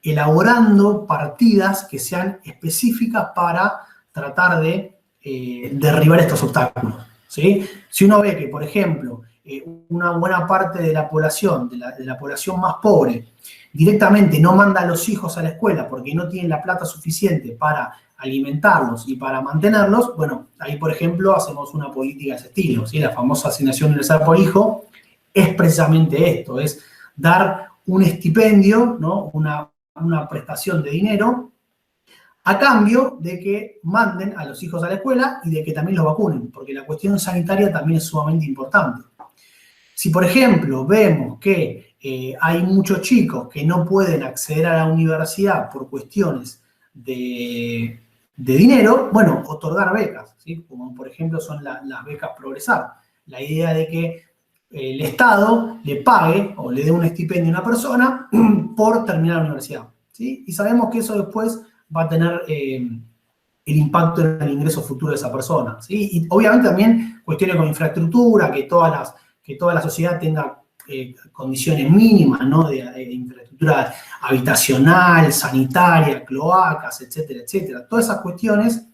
elaborando partidas que sean específicas para tratar de derribar estos obstáculos, ¿sí? Si uno ve que, por ejemplo, una buena parte de la población, de la población más pobre, directamente no manda a los hijos a la escuela porque no tienen la plata suficiente para alimentarlos y para mantenerlos, bueno, ahí, por ejemplo, hacemos una política de ese estilo, ¿sí? La famosa asignación universal por hijo es precisamente esto, es dar un estipendio, ¿no? Una prestación de dinero a cambio de que manden a los hijos a la escuela y de que también los vacunen, porque la cuestión sanitaria también es sumamente importante. Si, por ejemplo, vemos que hay muchos chicos que no pueden acceder a la universidad por cuestiones de dinero, bueno, otorgar becas, ¿sí? Como por ejemplo son las becas Progresar. La idea de que el Estado le pague o le dé un estipendio a una persona por terminar la universidad, ¿sí? Y sabemos que eso después va a tener el impacto en el ingreso futuro de esa persona, ¿sí? Y obviamente también cuestiones con infraestructura, que toda la sociedad tenga condiciones mínimas, ¿no? De infraestructura habitacional, sanitaria, cloacas, etcétera, etcétera. Todas esas cuestiones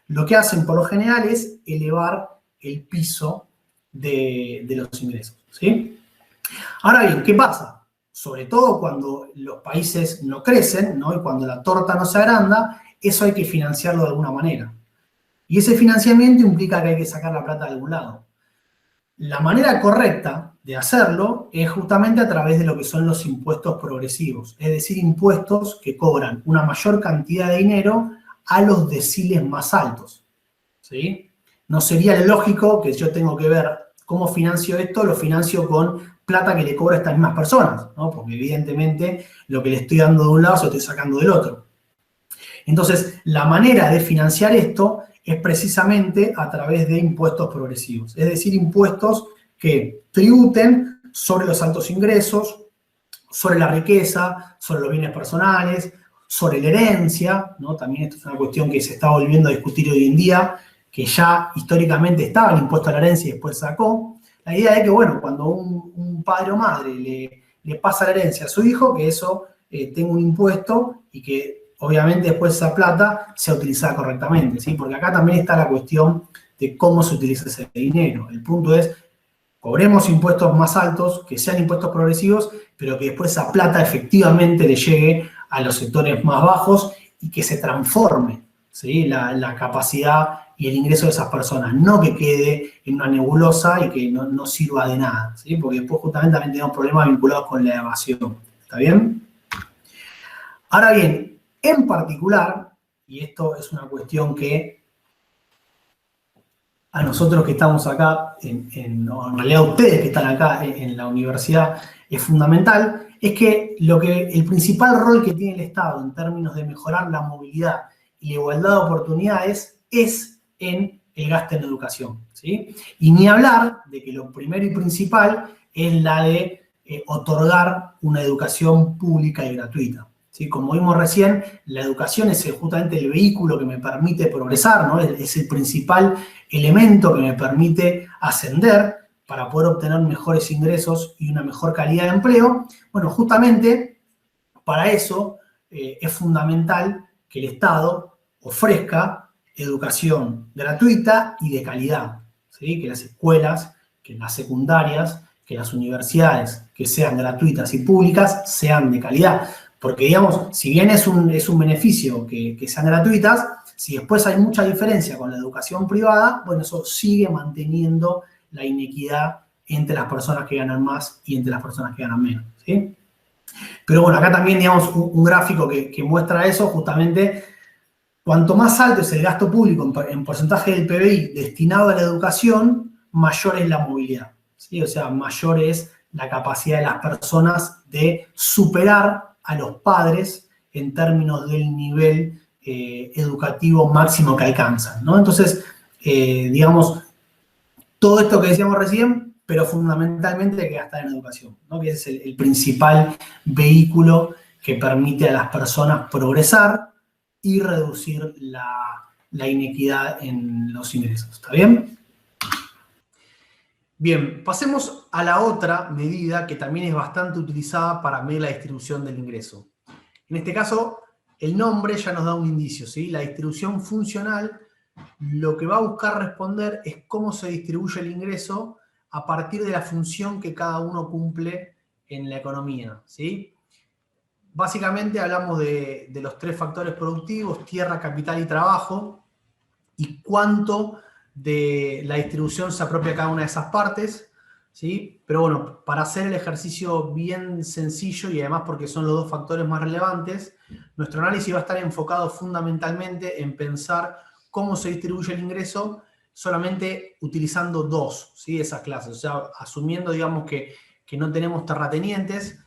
lo que hacen por lo general es elevar el piso de los ingresos, ¿sí? Ahora bien, ¿qué pasa? Sobre todo cuando los países no crecen, ¿no? Y cuando la torta no se agranda, eso hay que financiarlo de alguna manera. Y ese financiamiento implica que hay que sacar la plata de algún lado. La manera correcta de hacerlo es justamente a través de lo que son los impuestos progresivos, es decir, impuestos que cobran una mayor cantidad de dinero a los deciles más altos, ¿sí? No sería lógico que yo tengo que ver cómo financio esto, lo financio con plata que le cobro a estas mismas personas, ¿no? Porque evidentemente lo que le estoy dando de un lado se lo estoy sacando del otro. Entonces, la manera de financiar esto es precisamente a través de impuestos progresivos, es decir, impuestos que tributen sobre los altos ingresos, sobre la riqueza, sobre los bienes personales, sobre la herencia, ¿no? También esto es una cuestión que se está volviendo a discutir hoy en día, que ya históricamente estaba el impuesto a la herencia y después sacó. La idea es que, bueno, cuando un padre o madre le pasa la herencia a su hijo, que eso tenga un impuesto y que obviamente después esa plata sea utilizada correctamente, ¿sí? Porque acá también está la cuestión de cómo se utiliza ese dinero. El punto es, cobremos impuestos más altos, que sean impuestos progresivos, pero que después esa plata efectivamente le llegue a los sectores más bajos y que se transforme, ¿sí? La capacidad y el ingreso de esas personas, no que quede en una nebulosa y que no sirva de nada, ¿sí? Porque después justamente también tenemos problemas vinculados con la evasión, ¿está bien? Ahora bien, en particular, y esto es una cuestión que a nosotros que estamos acá, o en realidad a ustedes que están acá en la universidad, es fundamental, es que el principal rol que tiene el Estado en términos de mejorar la movilidad y la igualdad de oportunidades es en el gasto en educación, ¿sí? Y ni hablar de que lo primero y principal es la de otorgar una educación pública y gratuita, ¿sí? Como vimos recién, la educación es justamente el vehículo que me permite progresar, ¿no? Es el principal elemento que me permite ascender para poder obtener mejores ingresos y una mejor calidad de empleo. Bueno, justamente para eso es fundamental que el Estado ofrezca educación gratuita y de calidad, ¿sí? Que las escuelas, que las secundarias, que las universidades que sean gratuitas y públicas sean de calidad. Porque, digamos, si bien es un beneficio que sean gratuitas, Si después hay mucha diferencia con la educación privada, bueno, eso sigue manteniendo la inequidad entre las personas que ganan más y entre las personas que ganan menos, ¿sí? Pero bueno, acá también, digamos, un gráfico que muestra eso, justamente, cuanto más alto es el gasto público en porcentaje del PBI destinado a la educación, mayor es la movilidad, ¿sí? O sea, mayor es la capacidad de las personas de superar a los padres en términos del nivel educativo máximo que alcanzan, ¿no? Entonces, digamos, todo esto que decíamos recién, pero fundamentalmente hay que gastar en educación, ¿no? Que es el principal vehículo que permite a las personas progresar y reducir la inequidad en los ingresos. ¿Está bien? Bien, pasemos a la otra medida que también es bastante utilizada para medir la distribución del ingreso. En este caso, el nombre ya nos da un indicio, ¿sí? La distribución funcional lo que va a buscar responder es cómo se distribuye el ingreso a partir de la función que cada uno cumple en la economía, ¿sí? Básicamente hablamos de los tres factores productivos: tierra, capital y trabajo, y cuánto de la distribución se apropia cada una de esas partes, ¿sí? Pero bueno, para hacer el ejercicio bien sencillo y además porque son los dos factores más relevantes, nuestro análisis va a estar enfocado fundamentalmente en pensar cómo se distribuye el ingreso solamente utilizando dos, ¿sí? Esas clases, o sea, asumiendo, digamos, que no tenemos terratenientes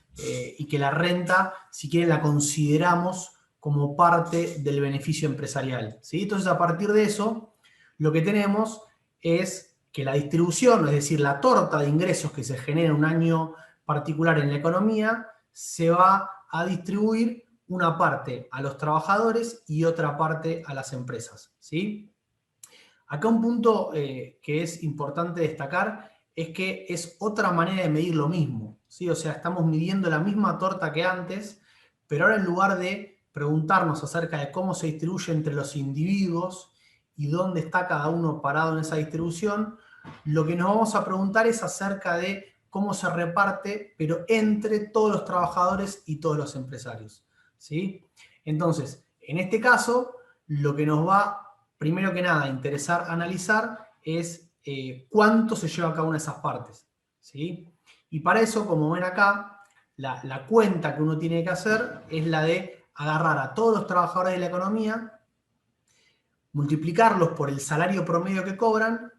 y que la renta, si quieren, la consideramos como parte del beneficio empresarial, ¿sí? Entonces, a partir de eso, lo que tenemos es que la distribución, es decir, la torta de ingresos que se genera en un año particular en la economía, se va a distribuir una parte a los trabajadores y otra parte a las empresas, ¿sí? Acá un punto que es importante destacar es que es otra manera de medir lo mismo, ¿sí? O sea, estamos midiendo la misma torta que antes, pero ahora en lugar de preguntarnos acerca de cómo se distribuye entre los individuos y dónde está cada uno parado en esa distribución, lo que nos vamos a preguntar es acerca de cómo se reparte, pero entre todos los trabajadores y todos los empresarios, ¿sí? Entonces, en este caso, lo que nos va, primero que nada, interesar analizar es cuánto se lleva cada una de esas partes, ¿sí? Y para eso, como ven acá, la cuenta que uno tiene que hacer es la de agarrar a todos los trabajadores de la economía, multiplicarlos por el salario promedio que cobran.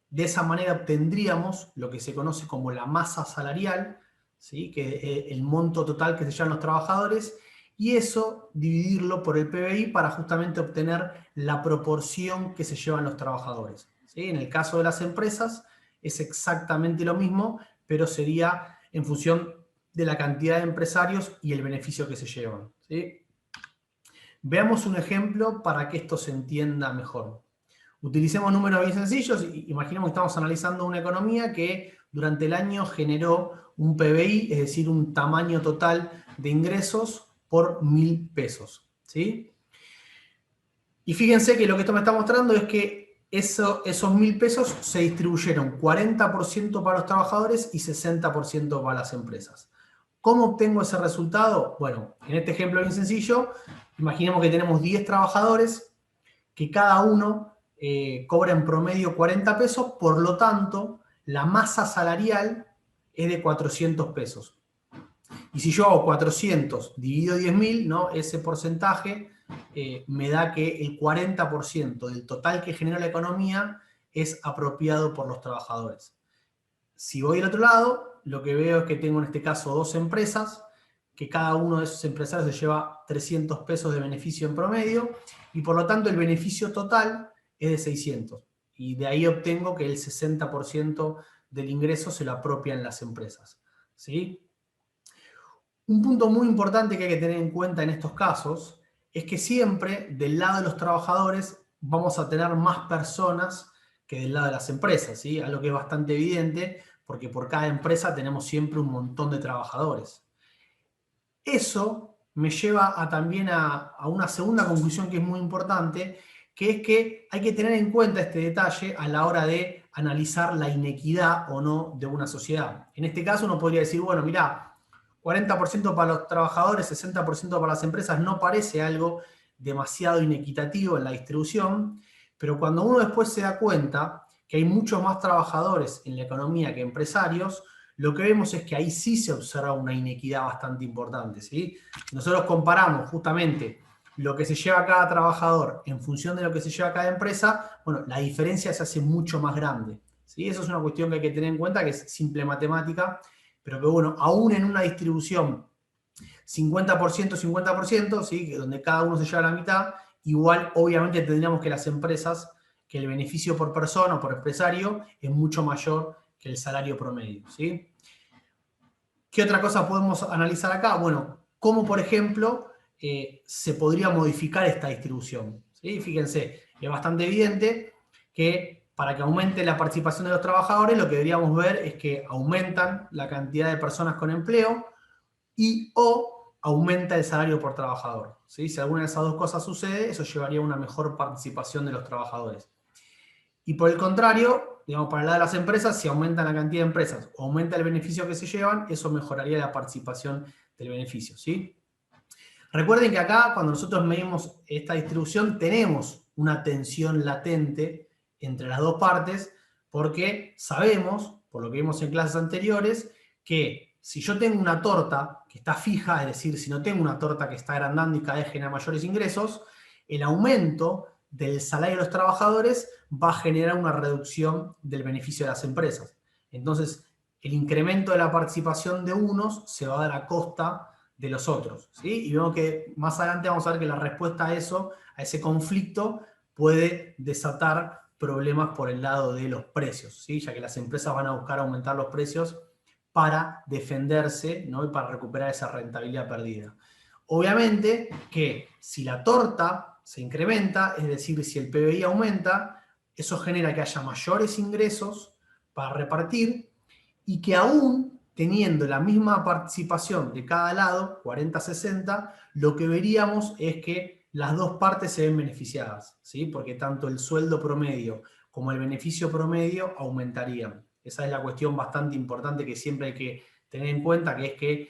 De esa manera obtendríamos lo que se conoce como la masa salarial, ¿sí? Que es el monto total que se llevan los trabajadores, y eso dividirlo por el PBI para justamente obtener la proporción que se llevan los trabajadores, ¿sí? En el caso de las empresas es exactamente lo mismo, pero sería en función de la cantidad de empresarios y el beneficio que se llevan, ¿sí? Veamos un ejemplo para que esto se entienda mejor. Utilicemos números bien sencillos. Imaginemos que estamos analizando una economía que durante el año generó un PBI, es decir, un tamaño total de ingresos por 1.000 pesos, ¿sí? Y fíjense que lo que esto me está mostrando es que esos 1.000 pesos se distribuyeron 40% para los trabajadores y 60% para las empresas. ¿Cómo obtengo ese resultado? Bueno, en este ejemplo bien sencillo, imaginemos que tenemos 10 trabajadores que cada uno cobra en promedio 40 pesos, por lo tanto, la masa salarial es de 400 pesos. Y si yo hago 400 dividido 10.000, ¿no? Ese porcentaje me da que el 40% del total que genera la economía es apropiado por los trabajadores. Si voy al otro lado, lo que veo es que tengo en este caso dos empresas, que cada uno de esos empresarios se lleva 300 pesos de beneficio en promedio, y por lo tanto el beneficio total es de 600. Y de ahí obtengo que el 60% del ingreso se lo apropian las empresas, ¿sí? Un punto muy importante que hay que tener en cuenta en estos casos es que siempre del lado de los trabajadores vamos a tener más personas que del lado de las empresas, ¿sí? Algo que es bastante evidente porque por cada empresa tenemos siempre un montón de trabajadores. Eso me lleva también a una segunda conclusión que es muy importante, que es que hay que tener en cuenta este detalle a la hora de analizar la inequidad o no de una sociedad. En este caso uno podría decir, bueno, mirá, 40% para los trabajadores, 60% para las empresas, no parece algo demasiado inequitativo en la distribución, pero cuando uno después se da cuenta que hay muchos más trabajadores en la economía que empresarios, lo que vemos es que ahí sí se observa una inequidad bastante importante, ¿sí? Si nosotros comparamos justamente lo que se lleva cada trabajador en función de lo que se lleva cada empresa, bueno, la diferencia se hace mucho más grande, ¿sí? Eso es una cuestión que hay que tener en cuenta, que es simple matemática, pero que bueno, aún en una distribución 50%, 50%, ¿sí? Donde cada uno se lleva la mitad, igual obviamente tendríamos que las empresas, que el beneficio por persona o por empresario es mucho mayor que el salario promedio, ¿sí? ¿Qué otra cosa podemos analizar acá? Bueno, cómo por ejemplo se podría modificar esta distribución, ¿sí? Fíjense, es bastante evidente que para que aumente la participación de los trabajadores, lo que deberíamos ver es que aumentan la cantidad de personas con empleo y o aumenta el salario por trabajador, ¿sí? Si alguna de esas dos cosas sucede, eso llevaría a una mejor participación de los trabajadores. Y por el contrario, digamos, para el lado de las empresas, si aumentan la cantidad de empresas o aumenta el beneficio que se llevan, eso mejoraría la participación del beneficio, ¿sí? Recuerden que acá, cuando nosotros medimos esta distribución, tenemos una tensión latente entre las dos partes, porque sabemos, por lo que vimos en clases anteriores, que si yo tengo una torta que está fija, es decir, si no tengo una torta que está agrandando y cada vez genera mayores ingresos, el aumento del salario de los trabajadores va a generar una reducción del beneficio de las empresas. Entonces, el incremento de la participación de unos se va a dar a costa de los otros, ¿sí? Y vemos que más adelante vamos a ver que la respuesta a eso, a ese conflicto, puede desatar problemas por el lado de los precios, ¿sí? Ya que las empresas van a buscar aumentar los precios para defenderse, ¿no? Y para recuperar esa rentabilidad perdida. Obviamente que si la torta se incrementa, es decir, si el PBI aumenta, eso genera que haya mayores ingresos para repartir y que aún teniendo la misma participación de cada lado, 40-60, lo que veríamos es que las dos partes se ven beneficiadas, ¿sí? Porque tanto el sueldo promedio como el beneficio promedio aumentarían. Esa es la cuestión bastante importante que siempre hay que tener en cuenta, que es que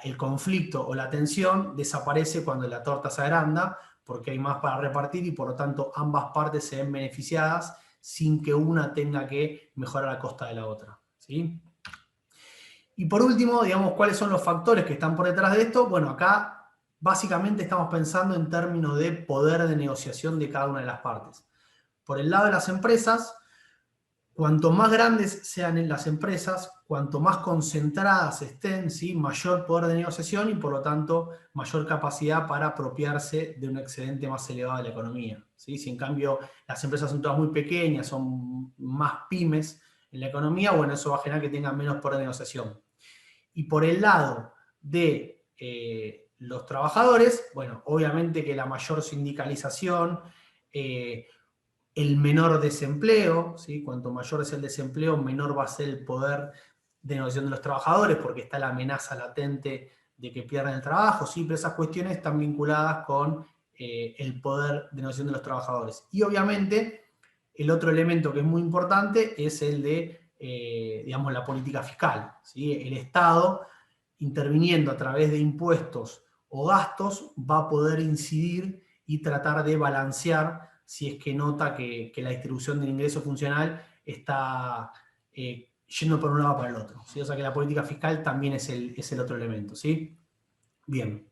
el conflicto o la tensión desaparece cuando la torta se agranda, porque hay más para repartir y por lo tanto ambas partes se ven beneficiadas sin que una tenga que mejorar a costa de la otra, ¿sí? Y por último, digamos, ¿cuáles son los factores que están por detrás de esto? Bueno, acá básicamente estamos pensando en términos de poder de negociación de cada una de las partes. Por el lado de las empresas, cuanto más grandes sean las empresas, cuanto más concentradas estén, ¿sí? Mayor poder de negociación y por lo tanto mayor capacidad para apropiarse de un excedente más elevado de la economía, ¿sí? Si en cambio las empresas son todas muy pequeñas, son más pymes en la economía, bueno, eso va a generar que tengan menos poder de negociación. Y por el lado de los trabajadores, bueno, obviamente que la mayor sindicalización, el menor desempleo, ¿sí? Cuanto mayor es el desempleo, menor va a ser el poder de negociación de los trabajadores, porque está la amenaza latente de que pierdan el trabajo, ¿sí? Pero esas cuestiones están vinculadas con el poder de negociación de los trabajadores. Y obviamente, el otro elemento que es muy importante es el de digamos, la política fiscal, ¿sí? El Estado, interviniendo a través de impuestos o gastos, va a poder incidir y tratar de balancear si es que nota que la distribución del ingreso funcional está yendo por un lado o para el otro, ¿sí? O sea que la política fiscal también es el otro elemento, ¿sí? Bien.